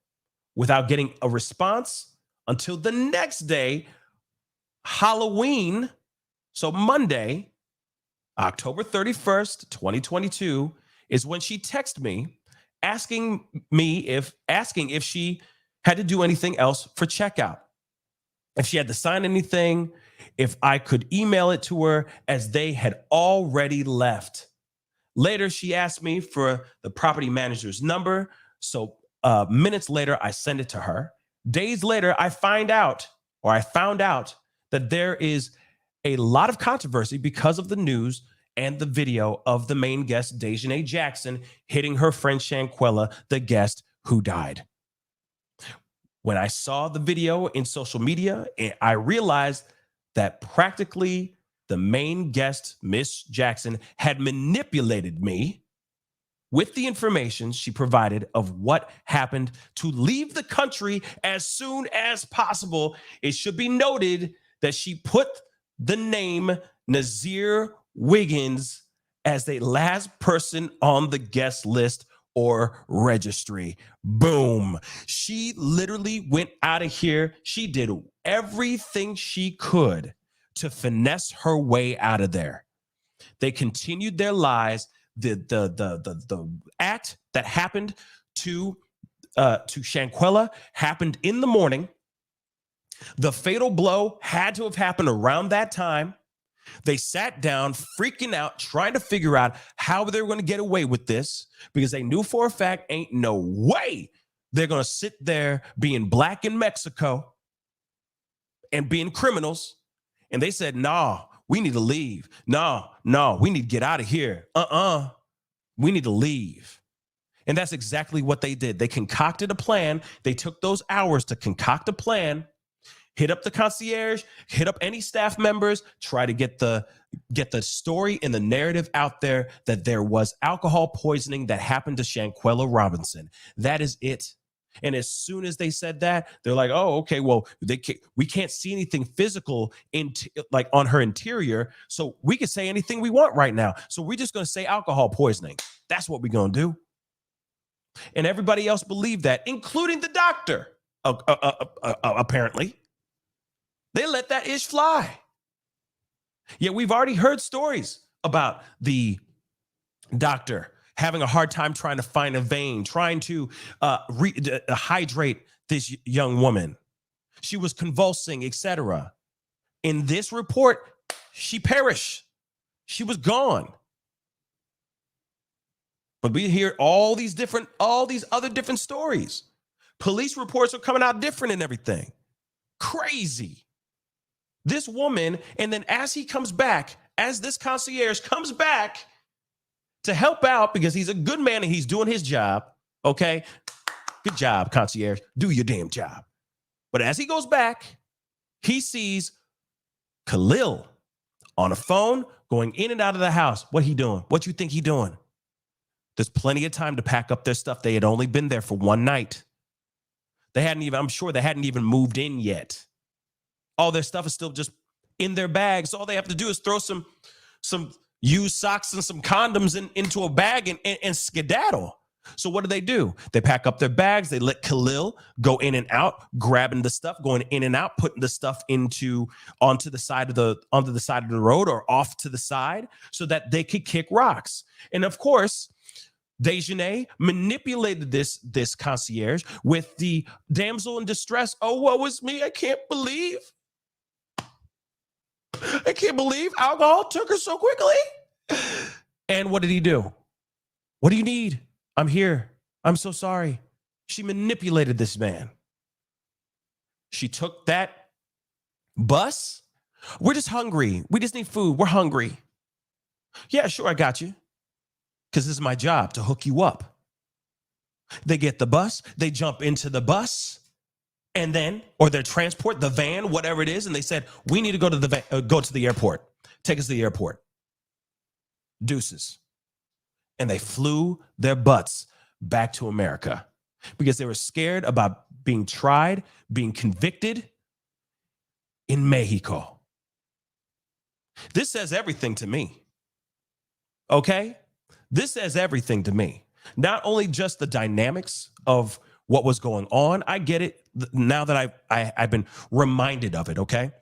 without getting a response until the next day, Halloween. So Monday, October 31st, 2022, is when she texted me asking if she had to do anything else for checkout, if she had to sign anything, if I could email it to her, as they had already left. Later, she asked me for the property manager's number. So minutes later, I send it to her. Days later, I found out that there is a lot of controversy because of the news and the video of the main guest, Dejanay Jackson, hitting her friend Shanquella, the guest who died. When I saw the video in social media, I realized that practically the main guest, Miss Jackson, had manipulated me with the information she provided of what happened to leave the country as soon as possible. It should be noted that she put the name Nazir Wiggins as the last person on the guest list or registry. Boom. She literally went out of here. She did everything she could to finesse her way out of there. They continued their lies. The act that happened to Shanquella happened in the morning. The fatal blow had to have happened around that time. They sat down, freaking out, trying to figure out how they were going to get away with this, because they knew for a fact ain't no way they're going to sit there being black in Mexico and being criminals. And they said, nah, we need to leave. No, we need to get out of here. We need to leave. And that's exactly what they did. They concocted a plan. They took those hours to concoct a plan, hit up the concierge, hit up any staff members, try to get the story and the narrative out there that there was alcohol poisoning that happened to Shanquella Robinson. That is it. And as soon as they said that, they're like, oh, okay, well, we can't see anything physical like on her interior, so we can say anything we want right now. So we're just going to say alcohol poisoning. That's what we're going to do. And everybody else believed that, including the doctor, apparently. They let that ish fly. Yet we've already heard stories about the doctor having a hard time trying to find a vein, trying to hydrate this young woman. She was convulsing, etc. In this report, she perished. She was gone. But we hear all these other different stories. Police reports are coming out different and everything. Crazy. This woman, and then as this concierge comes back to help out, because he's a good man and he's doing his job, okay? Good job, concierge. Do your damn job. But as he goes back, he sees Khalil on a phone going in and out of the house. What he doing? What you think he doing? There's plenty of time to pack up their stuff. They had only been there for one night. I'm sure they hadn't even moved in yet. All their stuff is still just in their bags. All they have to do is throw some used socks and some condoms into a bag and skedaddle. So what do? They pack up their bags. They let Khalil go in and out, grabbing the stuff, going in and out, putting the stuff onto the side of the road or off to the side so that they could kick rocks. And of course, Dejanay manipulated this concierge with the damsel in distress. Oh, what was me? I can't believe alcohol took her so quickly. And what did he do? What do you need? I'm here. I'm so sorry. She manipulated this man. She took that bus. We're just hungry. We just need food. We're hungry. Yeah, sure, I got you. Because this is my job, to hook you up. They get the bus. They jump into the bus. And then, or their transport, the van, whatever it is, and they said, we need to go to the airport. Take us to the airport. Deuces. And they flew their butts back to America because they were scared about being tried, being convicted in Mexico. This says everything to me. Okay? This says everything to me. Not only just the dynamics of what was going on. I get it now that I've been reminded of it, okay?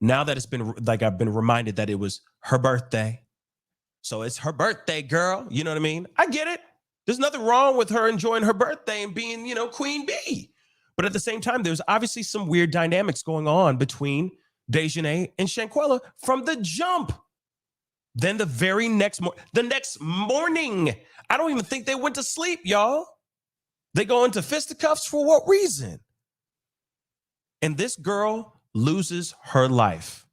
Now that it's been like I've been reminded that it was her birthday. So it's her birthday, girl. You know what I mean? I get it. There's nothing wrong with her enjoying her birthday and being, Queen Bee. But at the same time, there's obviously some weird dynamics going on between Dejanay and Shanquella from the jump. Then the next morning, I don't even think they went to sleep, y'all. They go into fisticuffs for what reason? And this girl loses her life.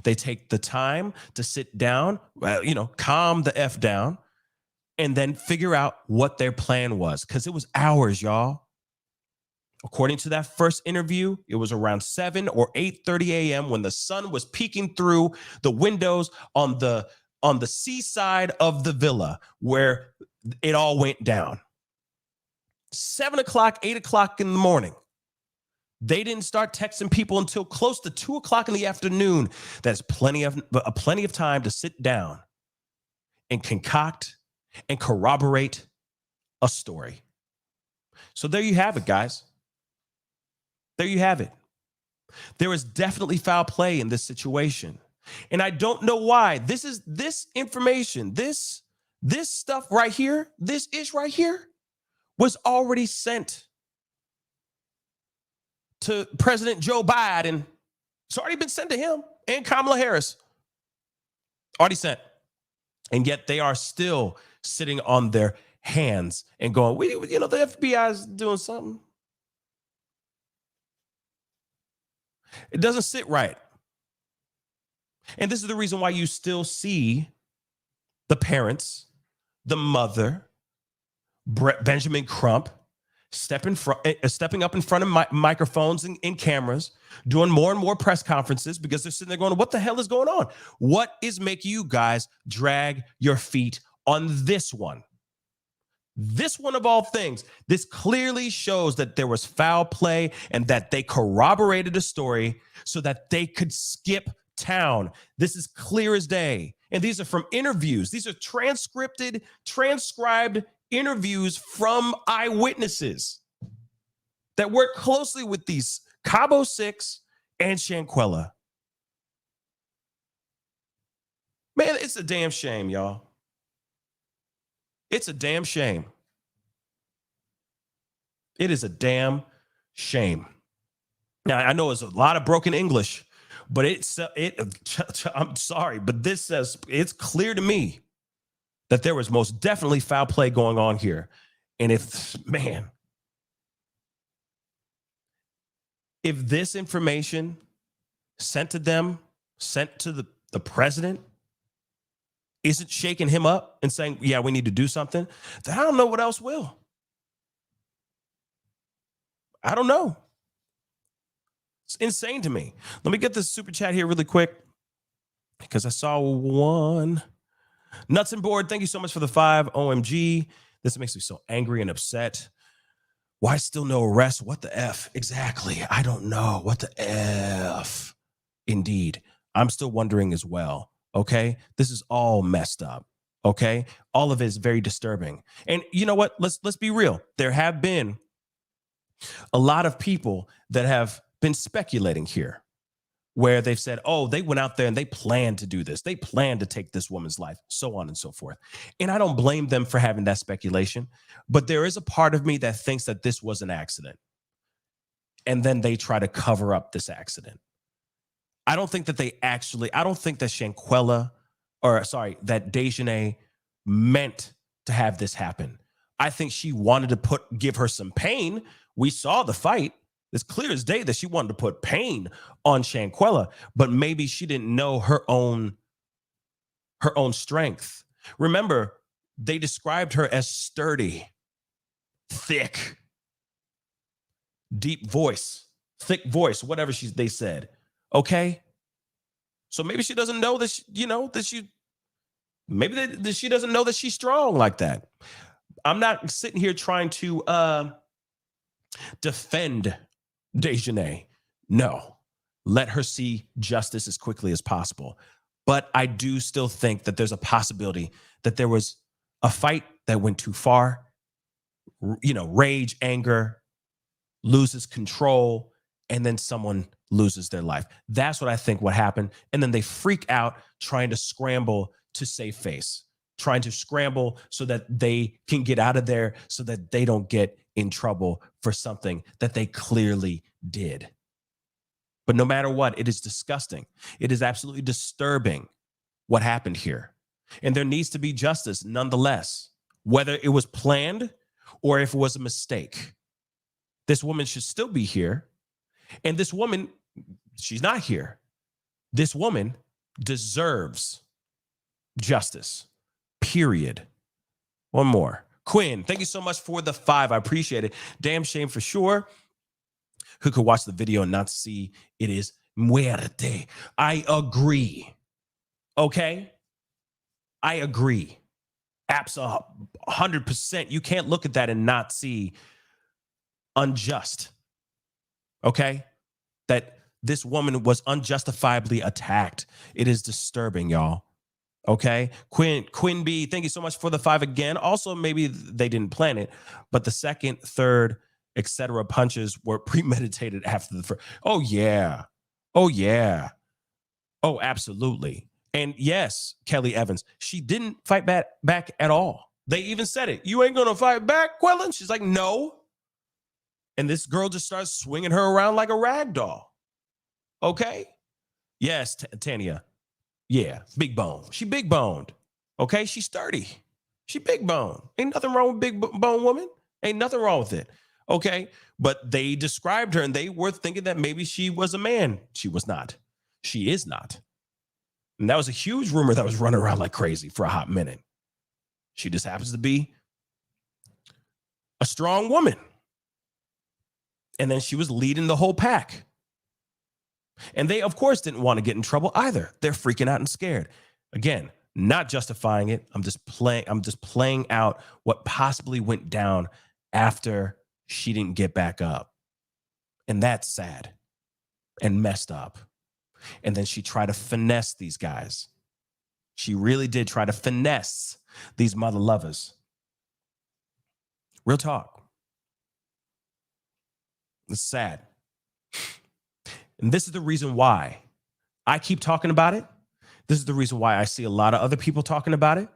They take the time to sit down, calm the F down, and then figure out what their plan was. Because it was hours, y'all. According to that first interview, it was around 7 or 8:30 a.m. when the sun was peeking through the windows on the seaside of the villa where it all went down. 7 o'clock, 8 o'clock in the morning. They didn't start texting people until close to 2 o'clock in the afternoon. That's plenty of time to sit down and concoct and corroborate a story. So there you have it, guys. There you have it. There is definitely foul play in this situation. And I don't know why. This information, this stuff right here, this ish right here was already sent to President Joe Biden. It's already been sent to him and Kamala Harris. Already sent. And yet they are still sitting on their hands and going, the FBI is doing something. It doesn't sit right. And this is the reason why you still see the parents, the mother, Benjamin Crump, stepping up in front of microphones and cameras, doing more and more press conferences because they're sitting there going, what the hell is going on? What is making you guys drag your feet on this one? This one of all things, this clearly shows that there was foul play and that they corroborated a story so that they could skip town. This is clear as day. And these are from interviews. These are transcribed interviews from eyewitnesses that work closely with these Cabo 6 and Shanquella. Man, it's a damn shame, y'all. It's a damn shame. It is a damn shame. Now, I know it's a lot of broken English, but I'm sorry, but this says it's clear to me that there was most definitely foul play going on here. And if this information sent to the president isn't shaking him up and saying, yeah, we need to do something, then I don't know what else will. I don't know. It's insane to me. Let me get this super chat here really quick because I saw one. Nuts and Board, thank you so much for the 5. OMG. This makes me so angry and upset. Why still no arrest? What the F? Exactly. I don't know. What the F? Indeed. I'm still wondering as well. Okay. This is all messed up. Okay. All of it is very disturbing. And you know what? Let's be real. There have been a lot of people that have been speculating here where they've said, oh, they went out there and they planned to do this. They planned to take this woman's life, so on and so forth. And I don't blame them for having that speculation, but there is a part of me that thinks that this was an accident. And then they try to cover up this accident. I don't think that Shanquella, that Dejanay meant to have this happen. I think she wanted to give her some pain. We saw the fight. It's clear as day that she wanted to put pain on Shanquella, but maybe she didn't know her own strength. Remember, they described her as sturdy, thick, deep voice, thick voice, whatever they said. Okay. So maybe she doesn't know that, she doesn't know that she's strong like that. I'm not sitting here trying to defend Dejanay. No, let her see justice as quickly as possible. But I do still think that there's a possibility that there was a fight that went too far, rage, anger, loses control, and then someone loses their life. That's what I think what happened. And then they freak out trying to scramble to save face, trying to scramble so that they can get out of there so that they don't get in trouble for something that they clearly did. But no matter what, it is disgusting. It is absolutely disturbing what happened here. And there needs to be justice nonetheless, whether it was planned or if it was a mistake. This woman should still be here. And this woman, she's not here. This woman deserves justice, period. One more. Quinn, thank you so much for the 5. I appreciate it. Damn shame for sure. Who could watch the video and not see it is muerte? I agree. Okay? I agree. Absolutely. 100%. You can't look at that and not see unjust. Okay? That this woman was unjustifiably attacked. It is disturbing, y'all. Okay? Quinn B, thank you so much for the 5 again. Also, maybe they didn't plan it, but the second, third, etc. punches were premeditated after the first. Oh, yeah. Oh, yeah. Oh, absolutely. And yes, Kelly Evans, she didn't fight back at all. They even said it. You ain't going to fight back, Quellen? She's like, no. And this girl just starts swinging her around like a rag doll. Okay? Yes, Tanya. Yeah, big bone. She big boned. Okay? She's sturdy. She big bone. Ain't nothing wrong with big bone woman. Ain't nothing wrong with it. Okay? But they described her and they were thinking that maybe she was a man. She was not. She is not. And that was a huge rumor that was running around like crazy for a hot minute. She just happens to be a strong woman. And then she was leading the whole pack. And they, of course, didn't want to get in trouble either. They're freaking out and scared. Again, not justifying it. I'm just playing out what possibly went down after she didn't get back up. And that's sad and messed up. And then she tried to finesse these guys. She really did try to finesse these mother lovers. Real talk. It's sad. And this is the reason why I keep talking about it. This is the reason why I see a lot of other people talking about it,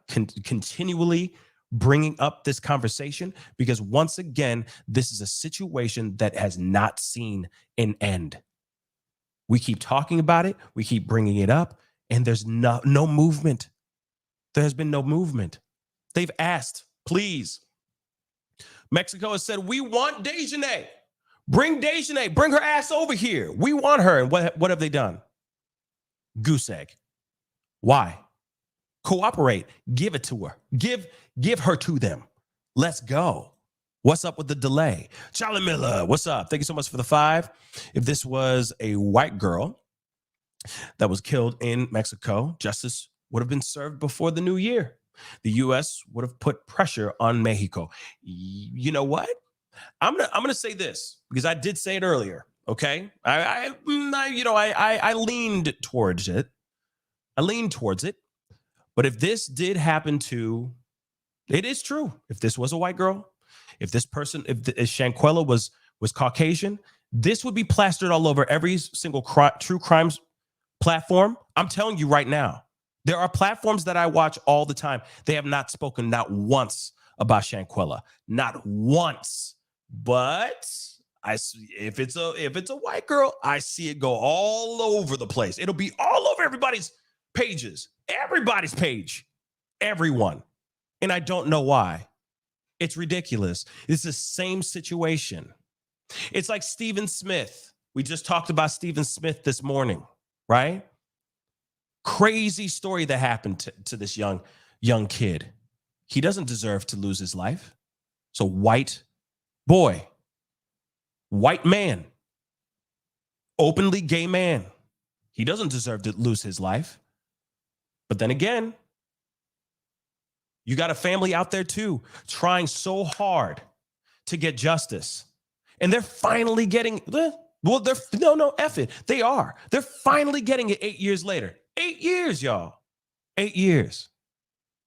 continually bringing up this conversation, because once again, this is a situation that has not seen an end. We keep talking about it. We keep bringing it up, and there's no movement. There has been no movement. They've asked, please. Mexico has said, we want Dejanay. Bring Dejanay. Bring her ass over here. We want her. And what have they done? Goose egg. Why? Cooperate. Give it to her. Give her to them. Let's go. What's up with the delay? Charlie Miller, what's up? Thank you so much for the 5. If this was a white girl that was killed in Mexico, justice would have been served before the new year. The U.S. would have put pressure on Mexico. You know what? I'm gonna say this because I did say it earlier. Okay, I leaned towards it. But if this did happen to, it is true. If this was a white girl, if Shanquella was Caucasian, this would be plastered all over every single true crimes platform. I'm telling you right now, there are platforms that I watch all the time. They have not spoken not once about Shanquella, not once. But if it's a white girl, I see it go all over the place. It'll be all over everybody's pages, everybody's page, everyone. And I don't know why. It's ridiculous. It's the same situation. It's like Stephen Smith. We just talked about Stephen Smith this morning, right? Crazy story that happened to this young kid. He doesn't deserve to lose his life. So white boy, white man, openly gay man. He doesn't deserve to lose his life. But then again, you got a family out there too, trying so hard to get justice. And they're finally getting, F it. They are. They're finally getting it 8 years later. 8 years, y'all. 8 years.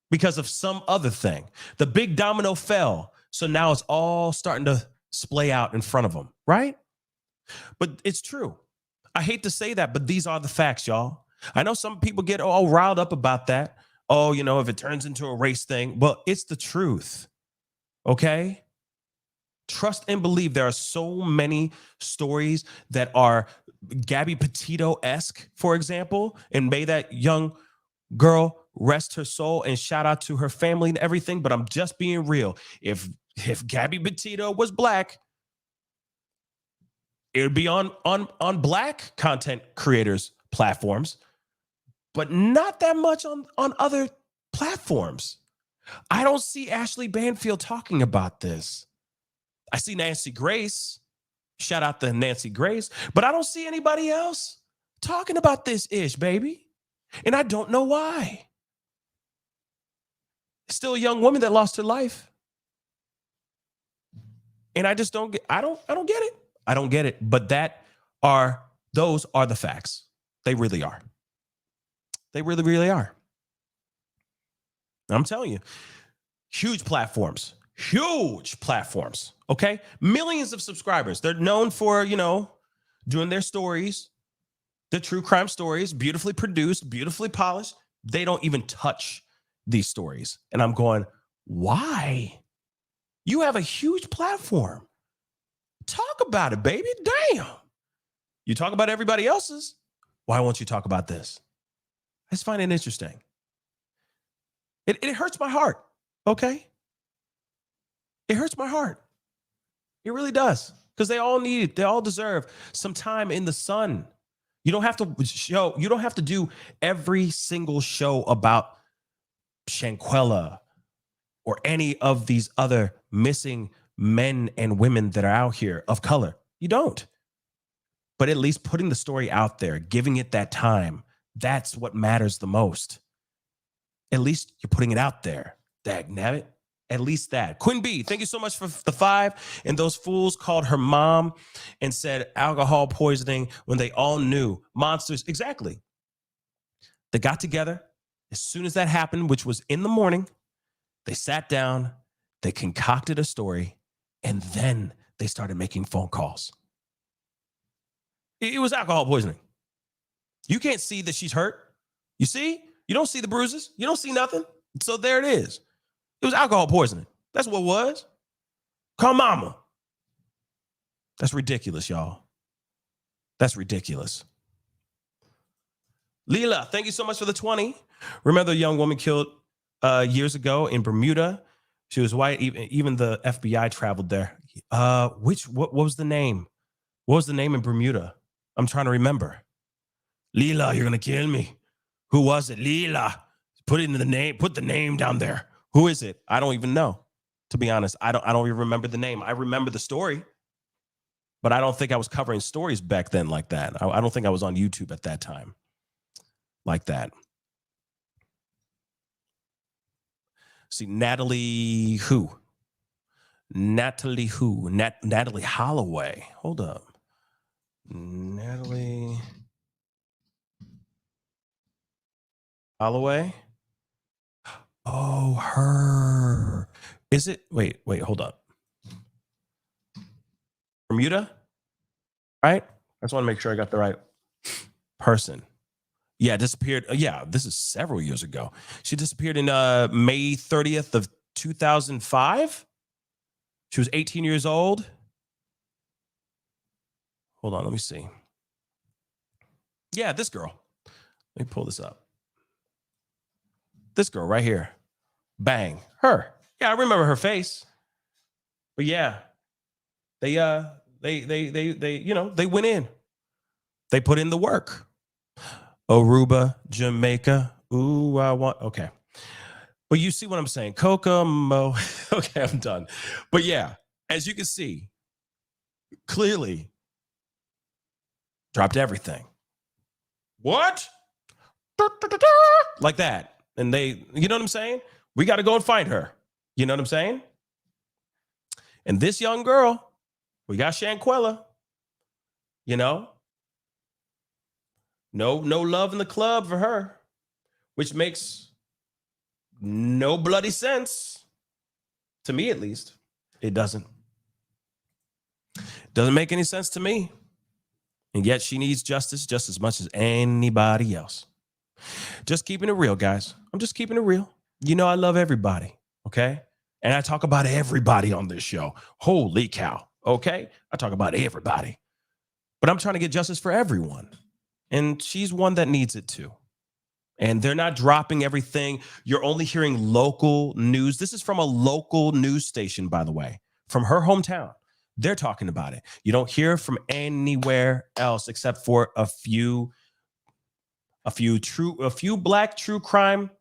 Because of some other thing. The big domino fell. So now it's all starting to splay out in front of them, right? But it's true. I hate to say that, but these are the facts, y'all. I know some people get all riled up about that. Oh, if it turns into a race thing. Well, it's the truth. Okay? Trust and believe. There are so many stories that are Gabby Petito-esque, for example, and may that young girl rest her soul and shout out to her family and everything. But I'm just being real. If Gabby Petito was black, it would be on black content creators' platforms, but not that much on other platforms. I don't see Ashley Banfield talking about this. I see Nancy Grace. Shout out to Nancy Grace. But I don't see anybody else talking about this ish, baby. And I don't know why. Still a young woman that lost her life. And I just don't get I don't get it. I don't get it. But those are the facts. They really are. They really, really are. I'm telling you, huge platforms. Okay? Millions of subscribers. They're known for, doing their stories, the true crime stories, beautifully produced, beautifully polished. They don't even touch these stories. And I'm going, why? You have a huge platform. Talk about it, baby. Damn. You talk about everybody else's. Why won't you talk about this? I just find it interesting. It hurts my heart, okay? It hurts my heart. It really does. Because they all deserve some time in the sun. You don't have to do every single show about Shanquella or any of these other missing men and women that are out here of color. You don't. But at least putting the story out there, giving it that time, that's what matters the most. At least you're putting it out there. Dagnabbit. At least that. Quinn B, thank you so much for the 5. And those fools called her mom and said alcohol poisoning when they all knew monsters. Exactly. They got together. As soon as that happened, which was in the morning, they sat down, they concocted a story, and then they started making phone calls. It was alcohol poisoning. You can't see that she's hurt. You see? You don't see the bruises. You don't see nothing. So there it is. It was alcohol poisoning. That's what it was. Call mama. That's ridiculous, y'all. That's ridiculous. Leela, thank you so much for the 20. Remember the young woman killed years ago in Bermuda? She was white. Even the FBI traveled there. What was the name? What was the name in Bermuda? I'm trying to remember. Leela, you're going to kill me. Who was it? Leela. Put it in the name. Put the name down there. Who is it? I don't even know. To be honest, I don't even remember the name. I remember the story, but I don't think I was covering stories back then like that. I don't think I was on YouTube at that time like that. See, Natalie Holloway. Hold up. Natalie Holloway. Oh, her. Is it? Wait, hold up. Bermuda? Right? I just want to make sure I got the right person. Yeah, disappeared. Yeah, this is several years ago. She disappeared in May 30th of 2005. She was 18 years old. Hold on, let me see. Yeah, this girl. Let me pull this up. This girl right here. Bang. Her. Yeah, I remember her face. But yeah, they went in. They put in the work. Aruba, Jamaica. Ooh, I want. Okay. But you see what I'm saying? Kokomo. Okay, I'm done. But yeah, as you can see, clearly dropped everything. What? Like that. And they, you know what I'm saying? We got to go and find her. You know what I'm saying? And this young girl, we got Shanquella, No love in the club for her, which makes no bloody sense. To me, at least. It doesn't. Doesn't make any sense to me. And yet she needs justice just as much as anybody else. Just keeping it real, guys. I'm just keeping it real. You know I love everybody, okay? And I talk about everybody on this show. Holy cow, okay? I talk about everybody. But I'm trying to get justice for everyone. And she's one that needs it too. And they're not dropping everything. You're only hearing local news. This is from a local news station, by the way, from her hometown. They're talking about it. You don't hear from anywhere else except for a few black true crime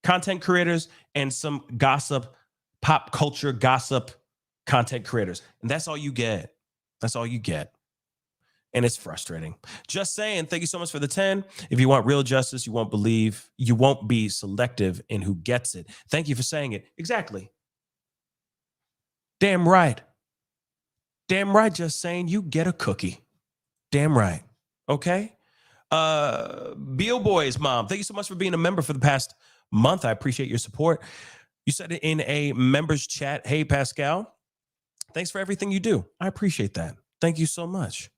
content creators and some gossip, pop culture gossip content creators. And that's all you get. That's all you get. And it's frustrating. Just saying, thank you so much for the 10. If you want real justice, you won't be selective in who gets it. Thank you for saying it. Exactly. Damn right. Damn right, just saying, you get a cookie. Damn right. Okay? Beal Boy's mom, thank you so much for being a member for the past month. I appreciate your support. You said it in a members chat. Hey, Pascal, thanks for everything you do. I appreciate that. Thank you so much.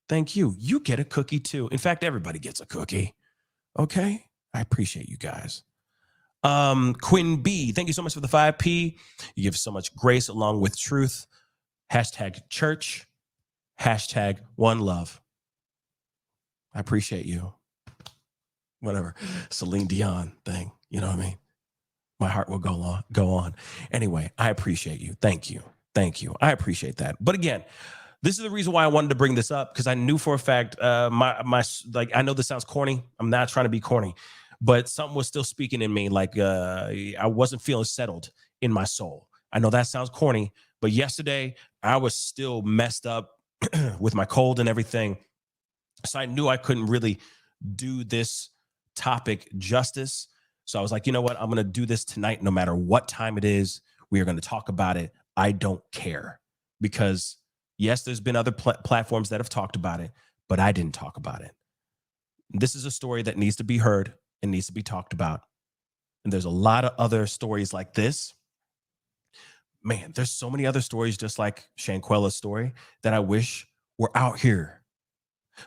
Thank you. You get a cookie too. In fact, everybody gets a cookie. Okay? I appreciate you guys. Quinn B, thank you so much for the 5P. You give so much grace along with truth. Hashtag church. Hashtag one love. I appreciate you. Whatever. Celine Dion thing. You know what I mean? My heart will go on. Anyway, I appreciate you. Thank you. Thank you. I appreciate that. But again, this is the reason why I wanted to bring this up, because I knew for a fact, I know this sounds corny. I'm not trying to be corny, but something was still speaking in me. Like I wasn't feeling settled in my soul. I know that sounds corny, but yesterday I was still messed up with my cold and everything. So I knew I couldn't really do this topic justice. So I was like, you know what? I'm going to do this tonight, no matter what time it is. We are going to talk about it. I don't care, because yes, there's been other platforms that have talked about it, but I didn't talk about it. This is a story that needs to be heard and needs to be talked about. And there's a lot of other stories like this. Man, there's so many other stories just like Shanquella's story that I wish were out here.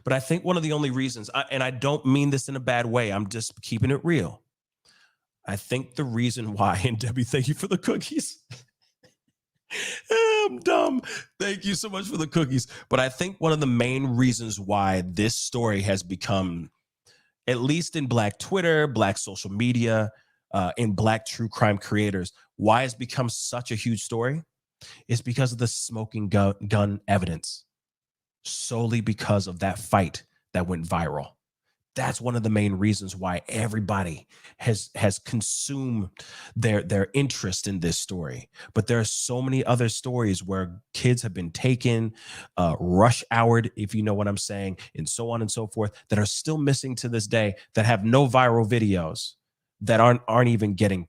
But I think one of the only reasons, and I don't mean this in a bad way, I'm just keeping it real. I think the reason why, and Debbie, thank you for the cookies. I'm dumb. Thank you so much for the cookies. But I think one of the main reasons why this story has become, at least in Black Twitter, Black social media, in Black true crime creators, why it's become such a huge story is because of the smoking gun evidence. Solely because of that fight that went viral. That's one of the main reasons why everybody has consumed their interest in this story. But there are so many other stories where kids have been taken, rush houred, if you know what I'm saying, and so on and so forth, that are still missing to this day, that have no viral videos, that aren't even getting,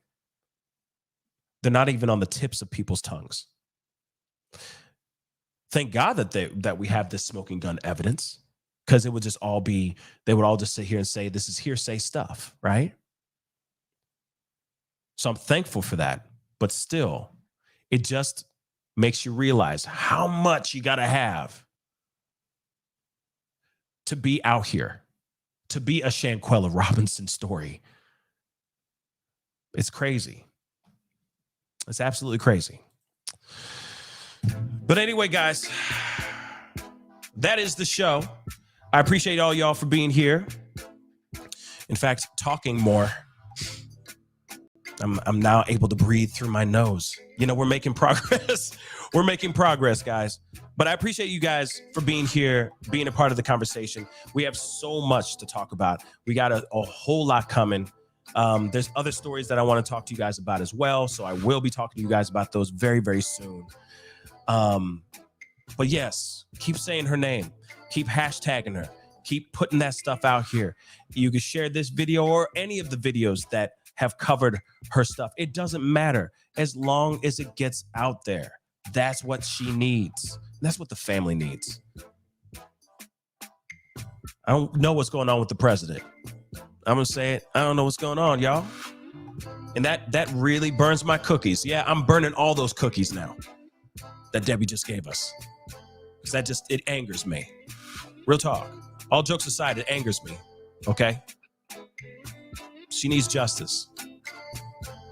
they're not even on the tips of people's tongues. Thank God that we have this smoking gun evidence, because it would just all be, they would all just sit here and say, this is hearsay stuff, right? So I'm thankful for that. But still, it just makes you realize how much you got to have to be out here, to be a Shanquella Robinson story. It's crazy. It's absolutely crazy. But anyway, guys, that is the show. I appreciate all y'all for being here. In fact, talking more. I'm now able to breathe through my nose. You know, we're making progress. We're making progress, guys. But I appreciate you guys for being here, being a part of the conversation. We have so much to talk about. We got a whole lot coming. There's other stories that I want to talk to you guys about as well. So I will be talking to you guys about those very, very soon. But yes, keep saying her name. Keep hashtagging her. Keep putting that stuff out here. You can share this video or any of the videos that have covered her stuff. It doesn't matter as long as it gets out there. That's what she needs. That's what the family needs. I don't know what's going on with the president. I'm going to say it. I don't know what's going on, y'all. And that really burns my cookies. Yeah, I'm burning all those cookies now that Debbie just gave us. Because it angers me. Real talk. All jokes aside, it angers me. Okay? She needs justice.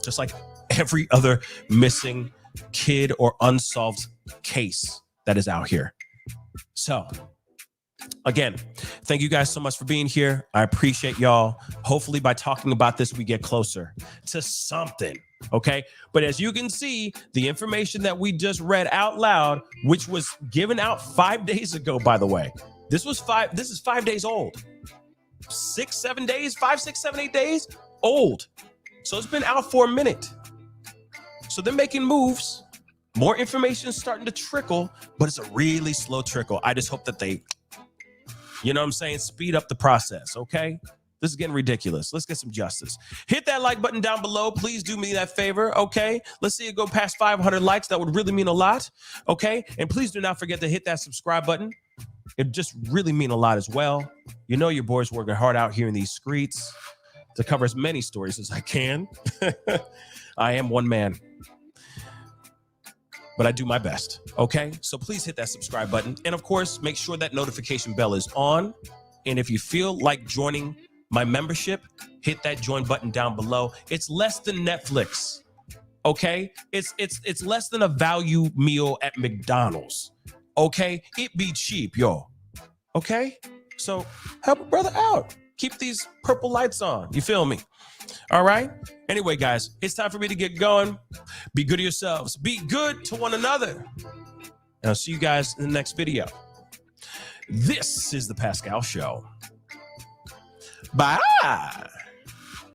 Just like every other missing kid or unsolved case that is out here. So, again, thank you guys so much for being here. I appreciate y'all. Hopefully by talking about this, we get closer to something, okay? But as you can see, the information that we just read out loud, which was given out 5 days ago, by the way, this is 5 days old. 6, 7 days, 5, 6, 7, 8 days old. So it's been out for a minute. So they're making moves. More information is starting to trickle, but it's a really slow trickle. I just hope that they, you know what I'm saying, speed up the process, okay? This is getting ridiculous. Let's get some justice. Hit that like button down below. Please do me that favor, okay? Let's see it go past 500 likes. That would really mean a lot, okay? And please do not forget to hit that subscribe button. It just really mean a lot as well. You know your boy's working hard out here in these streets to cover as many stories as I can. I am one man, but I do my best, okay? So please hit that subscribe button. And of course, make sure that notification bell is on. And if you feel like joining my membership, hit that join button down below. It's less than Netflix, okay? It's less than a value meal at McDonald's, okay? It be cheap, yo, okay? So help a brother out. Keep these purple lights on. You feel me? All right? Anyway, guys, it's time for me to get going. Be good to yourselves. Be good to one another. And I'll see you guys in the next video. This is The Pascal Show. Bye.